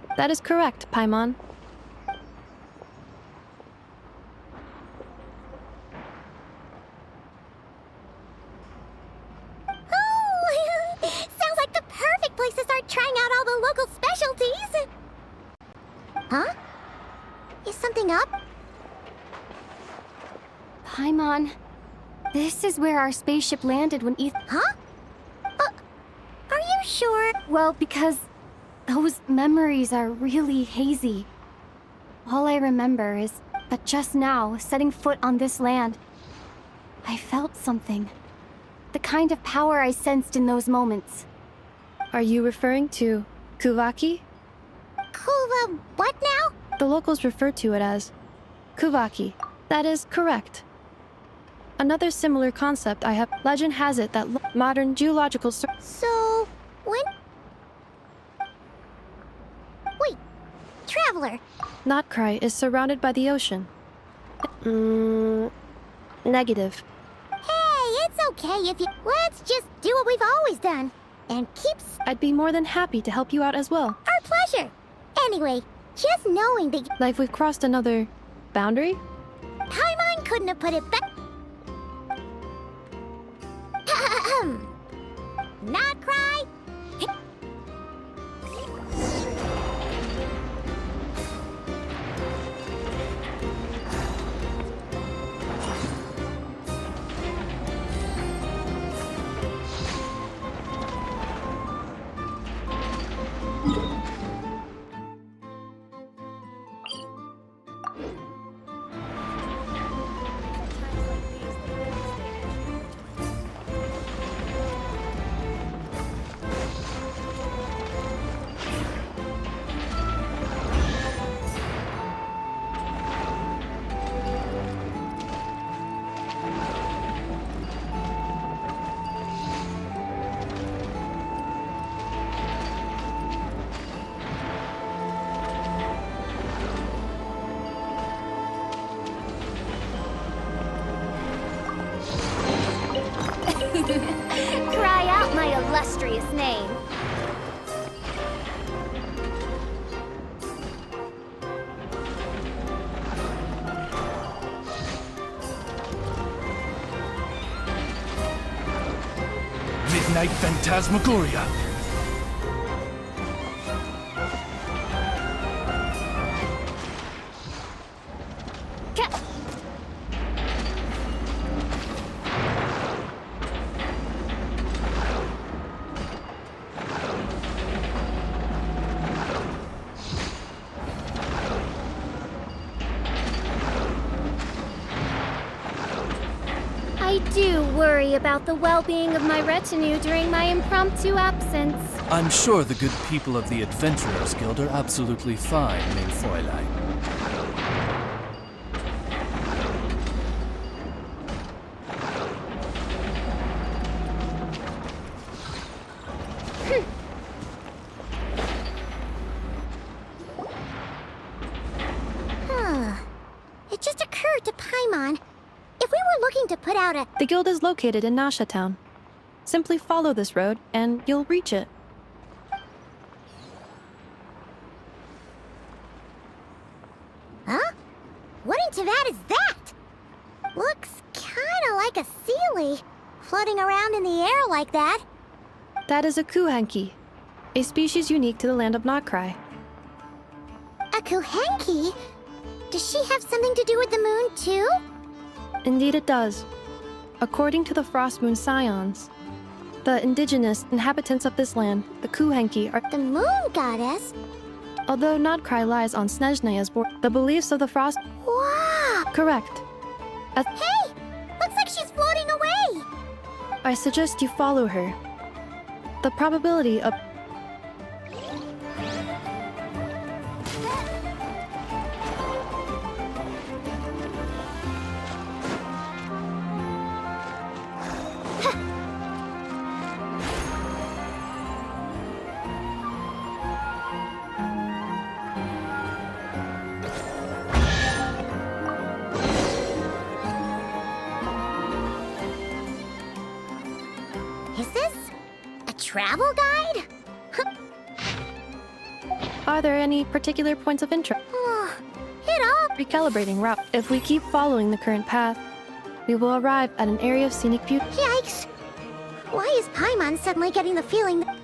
F: at...
D: That is correct, Paimon.
F: Oh! Sounds like the perfect place to start trying out all the local Huh? Is something up?
P: Paimon, this is where our spaceship landed when
F: Huh? Are you sure?
P: Well, because those memories are really hazy. All I remember is that just now, setting foot on this land, I felt something. The kind of power I sensed in those moments.
D: Are you referring to Kuvaki?
F: What now?
D: The locals refer to it as Kuvaki. That is correct. Another similar concept I have. Legend has it that modern geological.
F: So, when? Wait, Traveler.
D: Notcry is surrounded by the ocean. Negative.
F: Hey, it's okay if you. Let's just do what we've always done and keep.
D: I'd be more than happy to help you out as well.
F: Our pleasure. Anyway, just knowing that.
D: Like we've crossed another boundary?
F: Paimon couldn't have put it back. Not cry.
P: Cry out my illustrious name.
U: Midnight Phantasmagoria.
P: I do worry about the well-being of my retinue during my impromptu absence.
U: I'm sure the good people of the Adventurers Guild are absolutely fine, mein Fräulein.
F: It just occurred to Paimon. If we were looking to put out a...
D: The guild is located in Nasha Town. Simply follow this road, and you'll reach it.
F: Huh? What in Teyvat is that? Looks kinda like a Sealy, floating around in the air like that.
D: That is a Kuhenki, a species unique to the land of Notcry.
F: A Kuhenki? Does she have something to do with the moon, too?
D: Indeed it does. According to the Frost Moon Scions, the indigenous inhabitants of this land, the Kuhenki, are
F: the moon goddess.
D: Although Notcry lies on Snezhneya's border, the beliefs of the Frost...
F: Wow!
D: Correct.
F: Hey! Looks like she's floating away!
D: I suggest you follow her. The probability of...
F: Is this a travel guide?
D: Are there any particular points of interest?
F: Hit up!
D: Recalibrating route. If we keep following the current path, we will arrive at an area of scenic beauty.
F: Yikes! Why is Paimon suddenly getting the feeling that...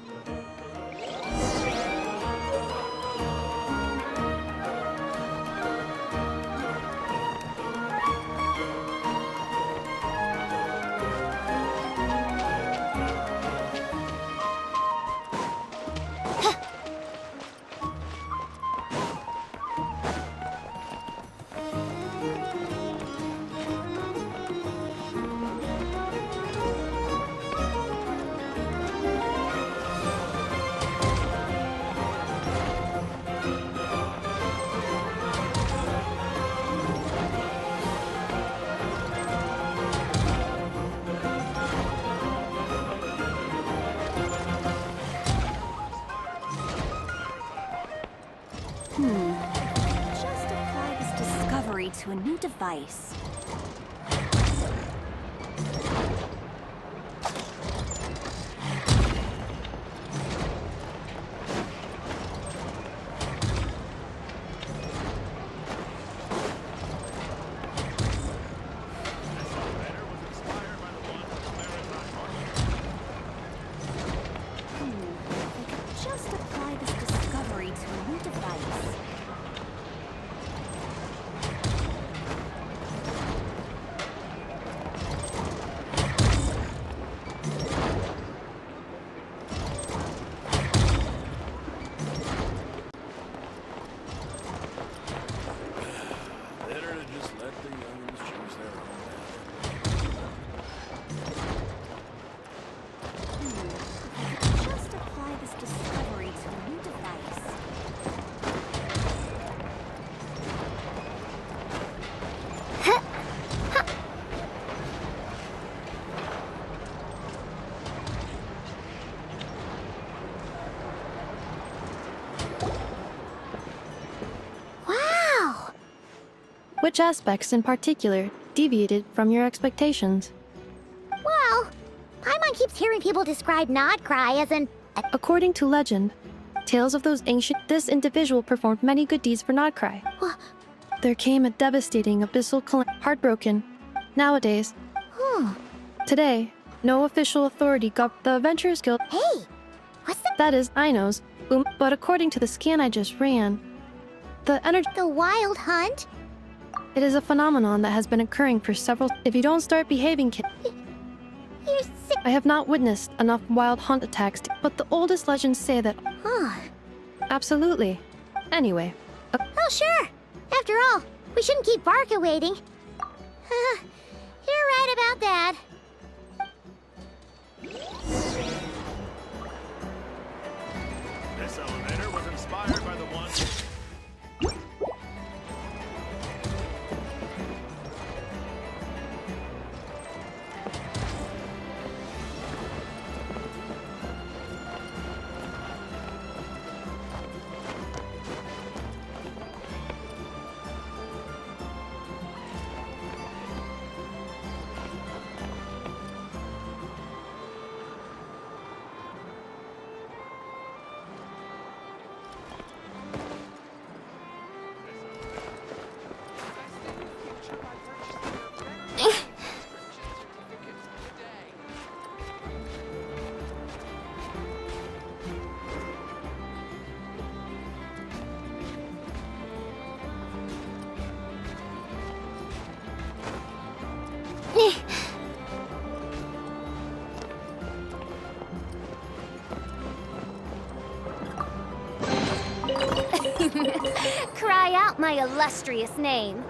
S: Just apply this discovery to a new device. Just apply this discovery to a new device.
C: Better to just let the youngins choose their own path.
S: Just apply this discovery to a new device.
F: Wow!
D: Which aspects in particular deviated from your expectations?
F: Well, Paimon keeps hearing people describe Nodcry as an...
D: According to legend, tales of those ancient, this individual performed many good deeds for Nodcry. There came a devastating abyssal heartbroken. Nowadays, today, no official authority the Adventurers Guild.
F: Hey! What's the...
D: That is, Ainos. But according to the scan I just ran, the energy...
F: The Wild Hunt?
D: It is a phenomenon that has been occurring for several... If you don't start behaving, kid...
F: You're sick.
D: I have not witnessed enough wild hunt attacks, but the oldest legends say that... Absolutely. Anyway.
F: Oh, sure. After all, we shouldn't keep Barca waiting. You're right about that.
C: This elevator was inspired by the one...
P: Cry out my illustrious name.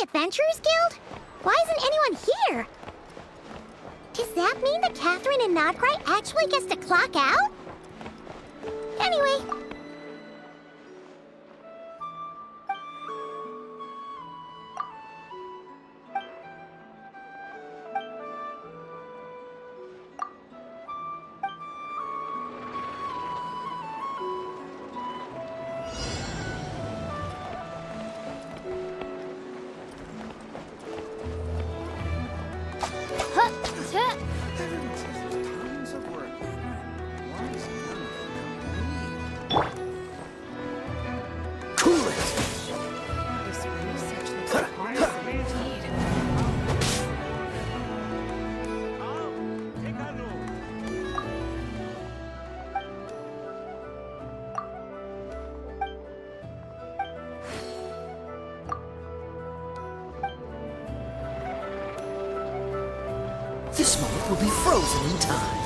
F: Adventurers Guild? Why isn't anyone here? Does that mean that Catherine and Nodcry actually gets to clock out? Anyway.
H: This moment will be frozen in time.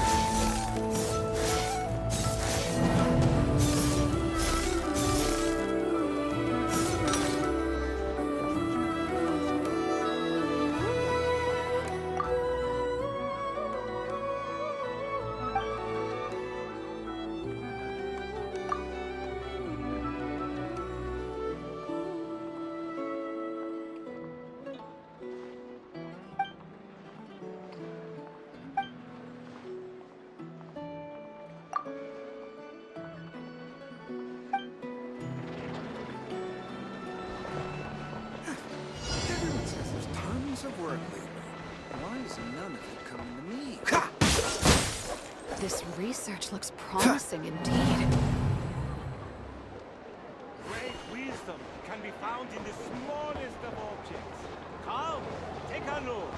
I: Of work lately. Why is none of it coming to me?
S: This research looks promising indeed.
J: Great wisdom can be found in the smallest of objects. Come, take a look.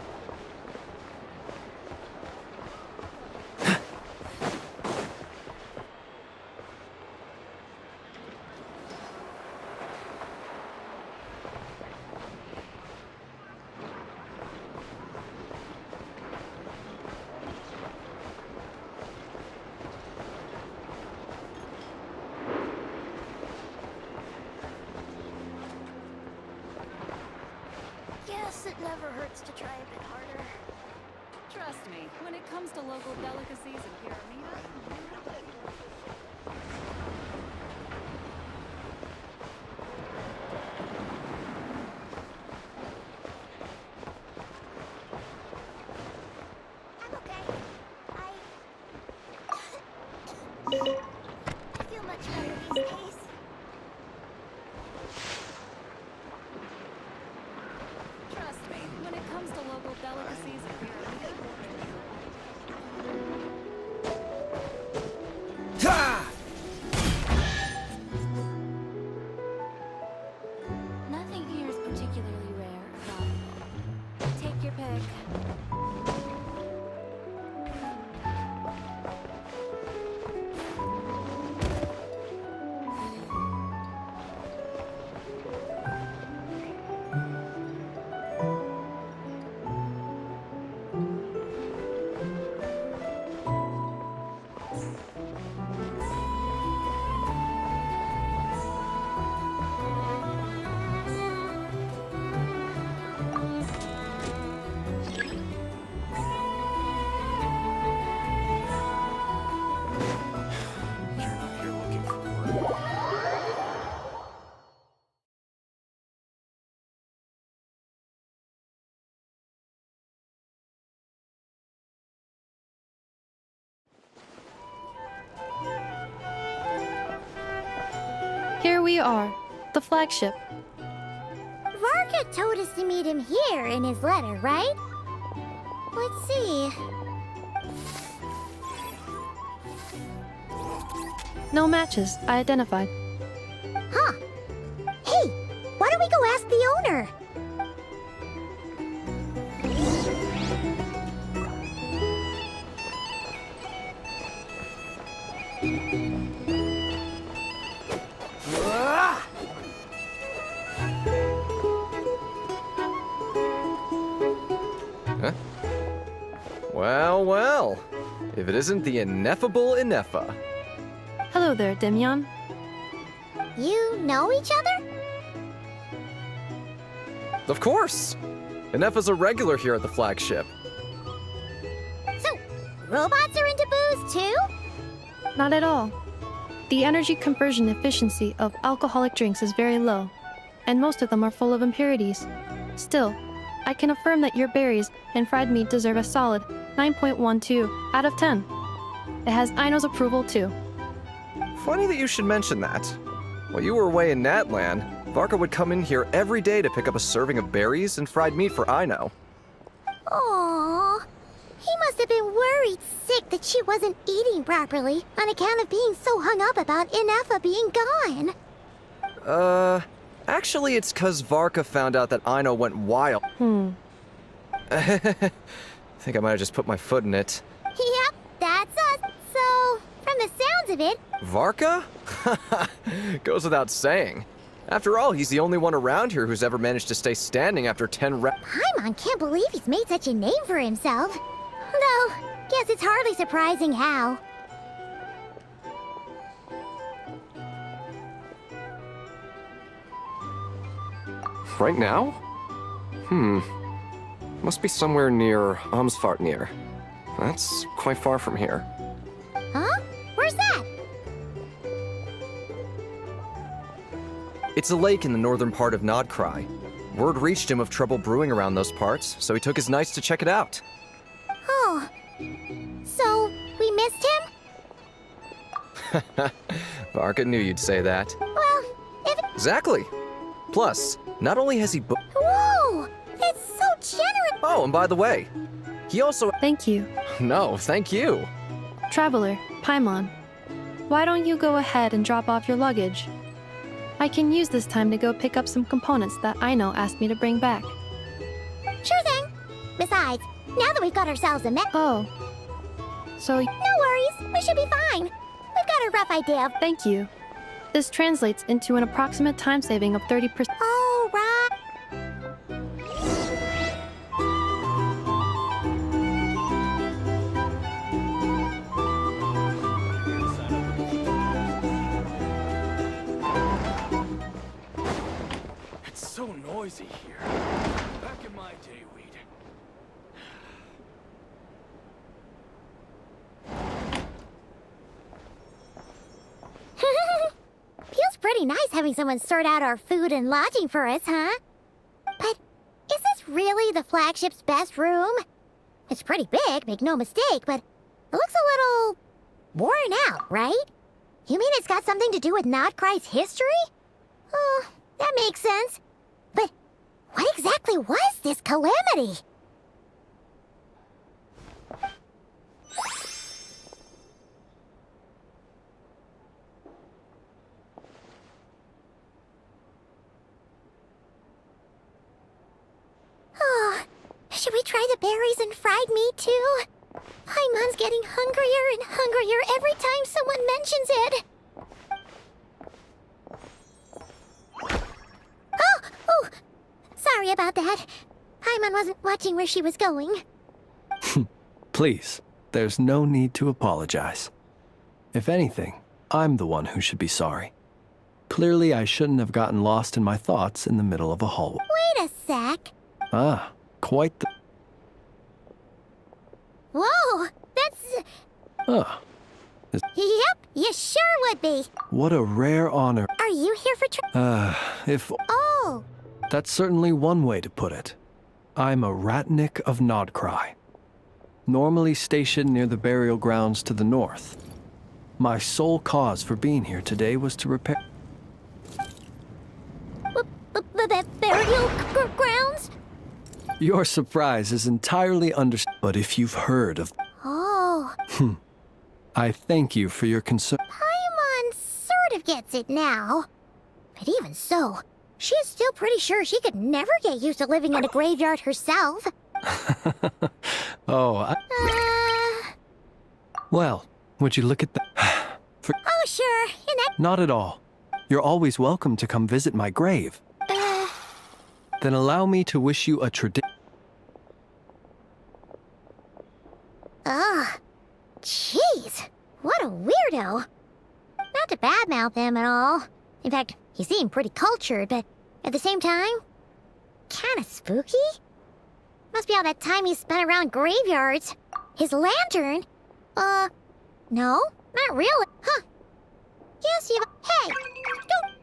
P: Never hurts to try a bit harder.
S: Trust me, when it comes to local delicacies and Pyramida,
F: I feel much better these days.
S: trust me, when it comes to local delicacies and Pyramida,
A: Nothing here is particularly rare, but take your pick.
D: Here we are, the flagship.
F: Varka told us to meet him here in his letter, right? Let's see.
D: No matches, I identified.
F: Huh. Hey, why don't we go ask the owner?
K: Huh? Well, well. If it isn't the ineffable Ineffa.
D: Hello there, Demyon.
F: You know each other?
K: Of course! Ineffa's a regular here at the flagship.
F: So, robots are into booze too?
D: Not at all. The energy conversion efficiency of alcoholic drinks is very low, and most of them are full of impurities. Still, I can affirm that your berries and fried meat deserve a solid 9.12 out of 10. It has Aino's approval too.
K: Funny that you should mention that. While you were away in Natlan, Varka would come in here every day to pick up a serving of berries and fried meat for Aino.
F: Aww. He must have been worried sick that she wasn't eating properly on account of being so hung up about Ineffa being gone.
K: Actually it's 'cause Varka found out that Aino went wild. I think I might have just put my foot in it.
F: Yep, that's us. So, from the sounds of it,
K: Varka? Goes without saying. After all, he's the only one around here who's ever managed to stay standing after 10
F: Paimon can't believe he's made such a name for himself. Though, guess it's hardly surprising how.
K: Right now? Must be somewhere near Amsvartnir. That's quite far from here.
F: Huh? Where's that?
K: It's a lake in the northern part of Nodcry. Word reached him of trouble brewing around those parts, so he took his knights to check it out.
F: Oh. So, we missed him?
K: Varka knew you'd say that.
F: Well, if...
K: Exactly. Plus, not only has he
F: Whoa! It's so generous!
K: Oh, and by the way, he also—
D: Thank you.
K: No, thank you.
D: Traveler, Paimon, why don't you go ahead and drop off your luggage? I can use this time to go pick up some components that Aino asked me to bring back.
F: Sure thing. Besides, now that we've got ourselves a mech—
D: Oh. So—
F: No worries, we should be fine. We've got a rough idea of—
D: Thank you. This translates into an approximate time saving of 30%.
F: Oh, right.
C: It's so noisy here. Back in my day,
F: pretty nice having someone sort out our food and lodging for us, huh? But is this really the flagship's best room? It's pretty big, make no mistake, but it looks a little worn out, right? You mean it's got something to do with Nodcry's history? Oh, that makes sense. But what exactly was this calamity? Oh, should we try the berries and fried meat too? Paimon's getting hungrier and hungrier every time someone mentions it. Oh, sorry about that. Paimon wasn't watching where she was going.
U: Please, there's no need to apologize. If anything, I'm the one who should be sorry. Clearly, I shouldn't have gotten lost in my thoughts in the middle of a hallway.
F: Wait a sec.
U: Ah, quite the...
F: Whoa, that's...
U: Ah,
F: Yep, you sure would be.
U: what a rare honor.
F: Are you here for
U: If...
F: Oh,
U: That's certainly one way to put it. I'm a Ratnik of Nodcry, normally stationed near the burial grounds to the north. My sole cause for being here today was to repair...
F: burial grounds?
U: Your surprise is entirely understandable, but if you've heard of...
F: Oh,
U: I thank you for your concern.
F: Paimon sort of gets it now. But even so, she's still pretty sure she could never get used to living in a graveyard herself.
U: Oh, Well, would you look at that?
F: Oh, sure, in that...
U: Not at all. You're always welcome to come visit my grave. Then allow me to wish you a
F: Ugh. Jeez, what a weirdo. Not to badmouth him at all. In fact, he seemed pretty cultured, but at the same time, kinda spooky? Must be all that time he spent around graveyards. His lantern? No, not really. Huh. Yes, you... Hey! Don't...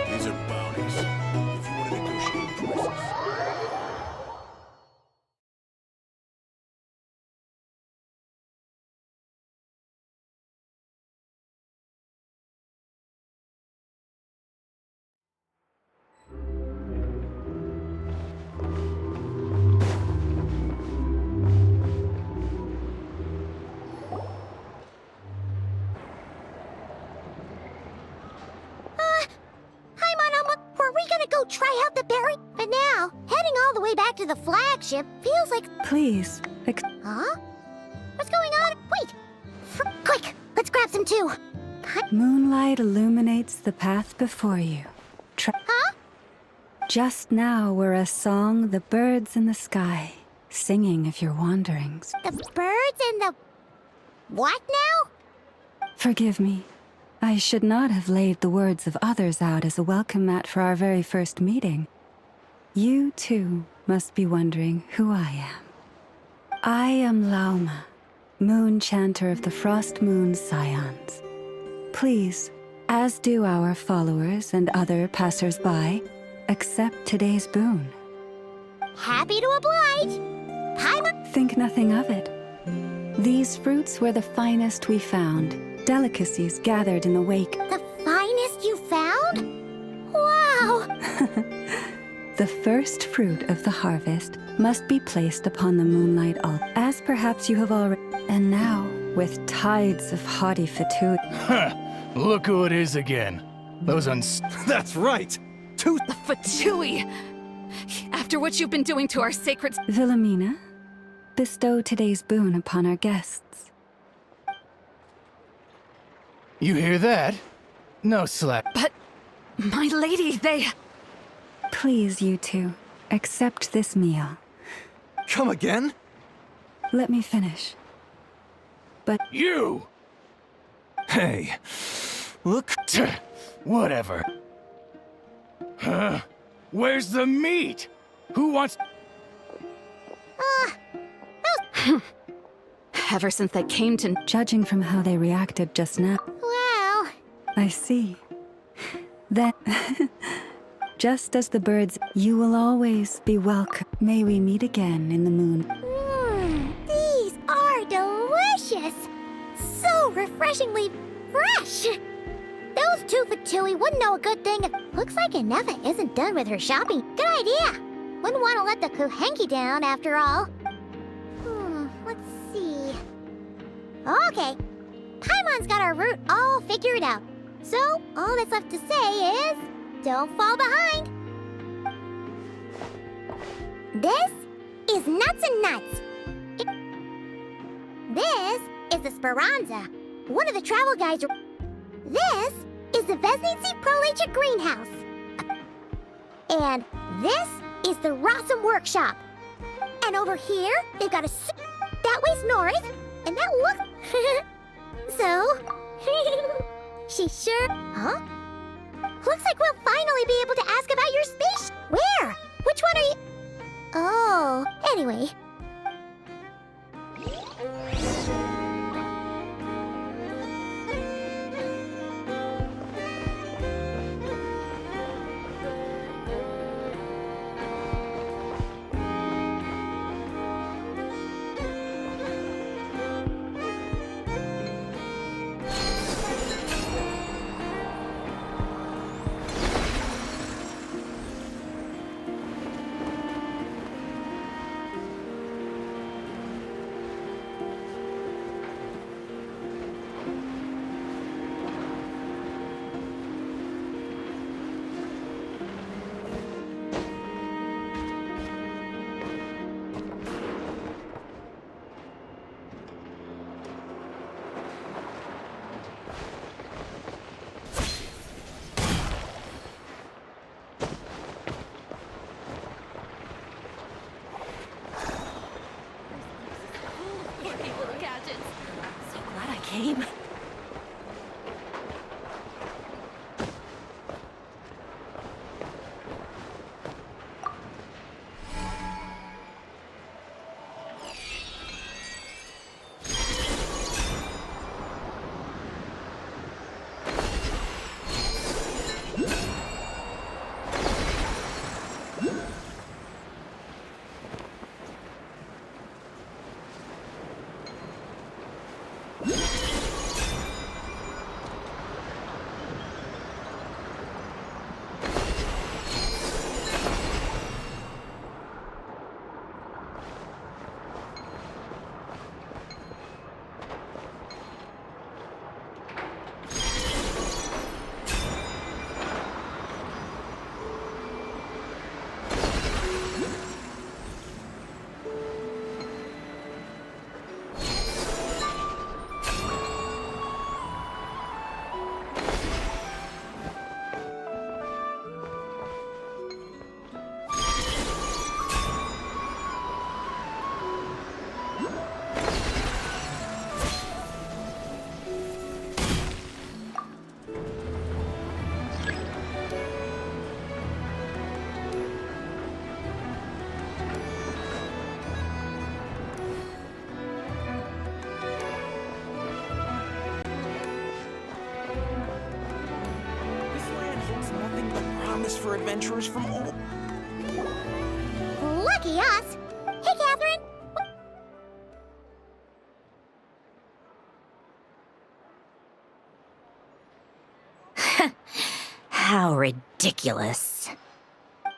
C: These are bounties. If you want to negotiate prices.
F: Were we gonna go try out the berry? But now, heading all the way back to the flagship feels like...
A: Please,
F: Huh? What's going on? Wait! Quick! Let's grab some too!
A: Moonlight illuminates the path before you.
F: Huh?
A: Just now were a song the birds in the sky, singing of your wanderings.
F: The birds and the... What now?
A: Forgive me. I should not have laid the words of others out as a welcome mat for our very first meeting. You, too, must be wondering who I am. I am Lauma, moon chanter of the Frost Moon's Scions. Please, as do our followers and other passers-by, accept today's boon.
F: Happy to oblige! Paimon...
A: Think nothing of it. These fruits were the finest we found, delicacies gathered in the wake.
F: The finest you found? Wow!
A: The first fruit of the harvest must be placed upon the moonlight altar, as perhaps you have already... And now, with tides of haughty fatuity...
U: Look who it is again. Those
L: That's right!
S: The Fatui! After what you've been doing to our sacred...
A: Wilhelmina, bestow today's boon upon our guests.
U: You hear that?
L: No slap.
S: But, my lady, they...
M: Please, you two, accept this meal.
L: Come again?
M: Let me finish. But
L: You! Hey, look. Whatever. Huh? Where's the meat? Who wants...
S: Ever since they came to...
M: Judging from how they reacted just now...
F: Well...
M: I see. That... Just as the birds, you will always be welcome. May we meet again in the moon.
F: These are delicious! So refreshingly fresh! Those two for Tui wouldn't know a good thing if... Looks like Inefa isn't done with her shopping. Good idea! Wouldn't want to let the Kuhenki down, after all. Let's see... Okay. Paimon's got our route all figured out. So, all that's left to say is... Don't fall behind! This is Nuts and Nuts. This is the Speranza, one of the travel guides. This is the Vesnitsi Prolecha Greenhouse. And this is the Rossum Workshop. And over here, they've got a... That way's north, and that looks... So... She sure... Huh? Looks like we'll finally be able to ask about your space... Where? Which one are you... Oh, anyway...
S: Came.
H: For adventurers from all...
F: Lucky us! Hey, Catherine!
E: How ridiculous.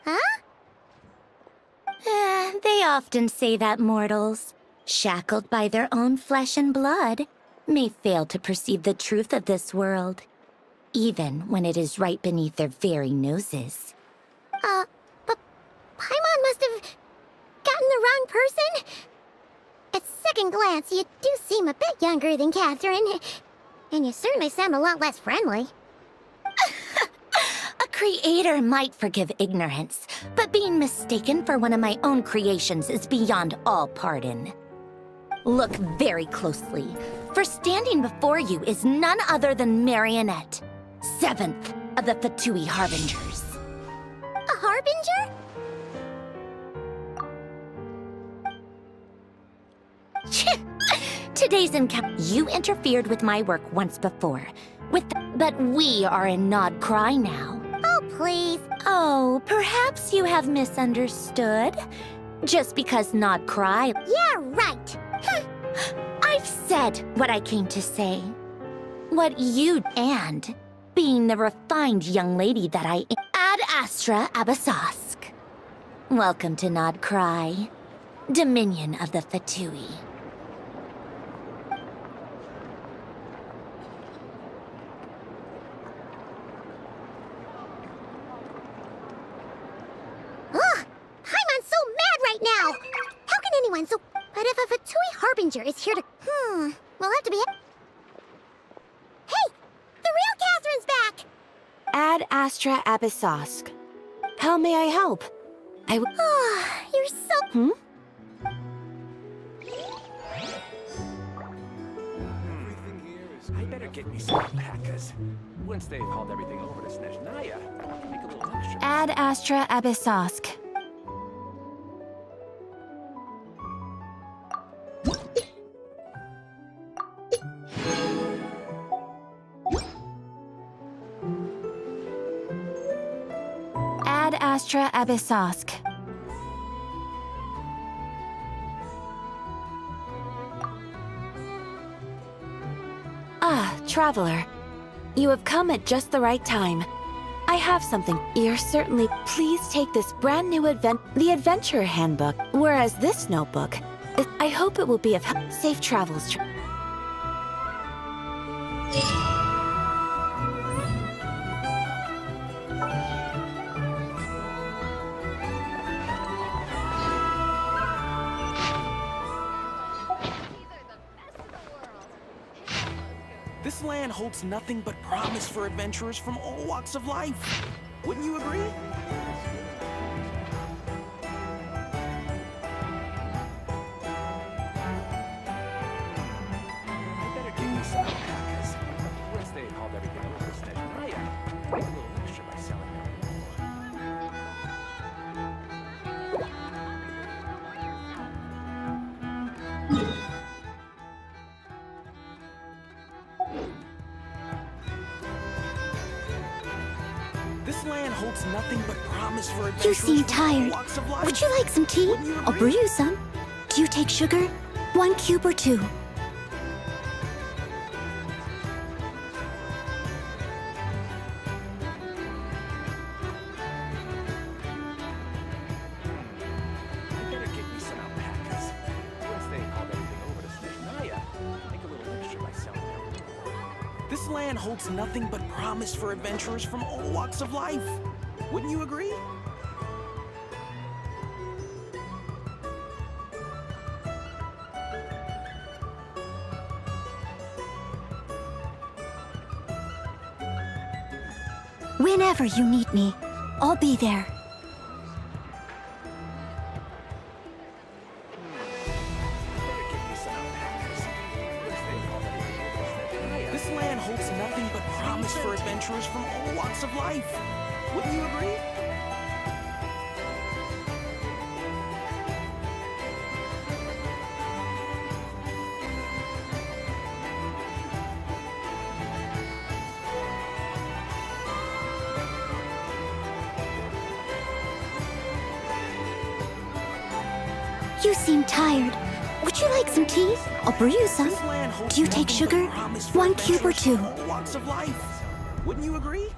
F: Huh?
E: They often say that mortals, shackled by their own flesh and blood, may fail to perceive the truth of this world, even when it is right beneath their very noses.
F: But Paimon must have gotten the wrong person? At second glance, you do seem a bit younger than Catherine, and you certainly sound a lot less friendly.
E: Creator might forgive ignorance, but being mistaken for one of my own creations is beyond all pardon. Look very closely, for standing before you is none other than Marionette, 7th of the Fatui Harbingers.
F: A harbinger?
E: Today's encounter. You interfered with my work once before, but we are in Nodcry now.
F: Oh, please.
E: Oh, perhaps you have misunderstood. Just because Nodcry.
F: Yeah, right.
E: I've said what I came to say. What you and being the refined young lady that I am. Ad Astra Abyssosque. Welcome to Nodcry, Dominion of the Fatui.
F: Paimon's so mad right now! How can anyone so... But if a Fatui Harbinger is here to... we'll have to be... Hey! The real Catherine's back!
G: Ad Astra Abyssosque. How may I help?
F: You're so...
J: I better get me some alpacas. Once they've hauled everything over to Snezhnaya, I can make a little extra.
G: Ad Astra Abyssosque. Ad Astra Abyssosque. Ah, traveler. You have come at just the right time. I have something. You're certainly... Please take this brand new the Adventurer Handbook, whereas this notebook... I hope it will be of help. Safe travels.
H: This land holds nothing but promise for adventurers from all walks of life. Wouldn't you agree?
J: I better get me some alpacas. Once they've hauled everything over to Snezhnaya, I can make a little extra by selling them.
H: This land holds nothing but promise for
F: You
H: adventurers
F: seem
H: from all
F: tired.
H: walks of life.
F: Would you like some tea?
H: Wouldn't you
F: I'll brew you some. Do you take sugar? 1 cube or 2?
J: I better get me some alpacas. Once they've hauled everything over to Snezhnaya, make a little extra by selling them.
H: This land holds nothing but promise for adventurers from all walks of life. Wouldn't you agree?
F: Whenever you need me, I'll be there.
H: This land holds nothing but promise for adventurers from all walks of life. Wouldn't you agree?
F: You seem tired. Would you like some tea? I'll brew you some. Do you take sugar? 1 cube or 2?
H: All walks of life. Wouldn't you agree?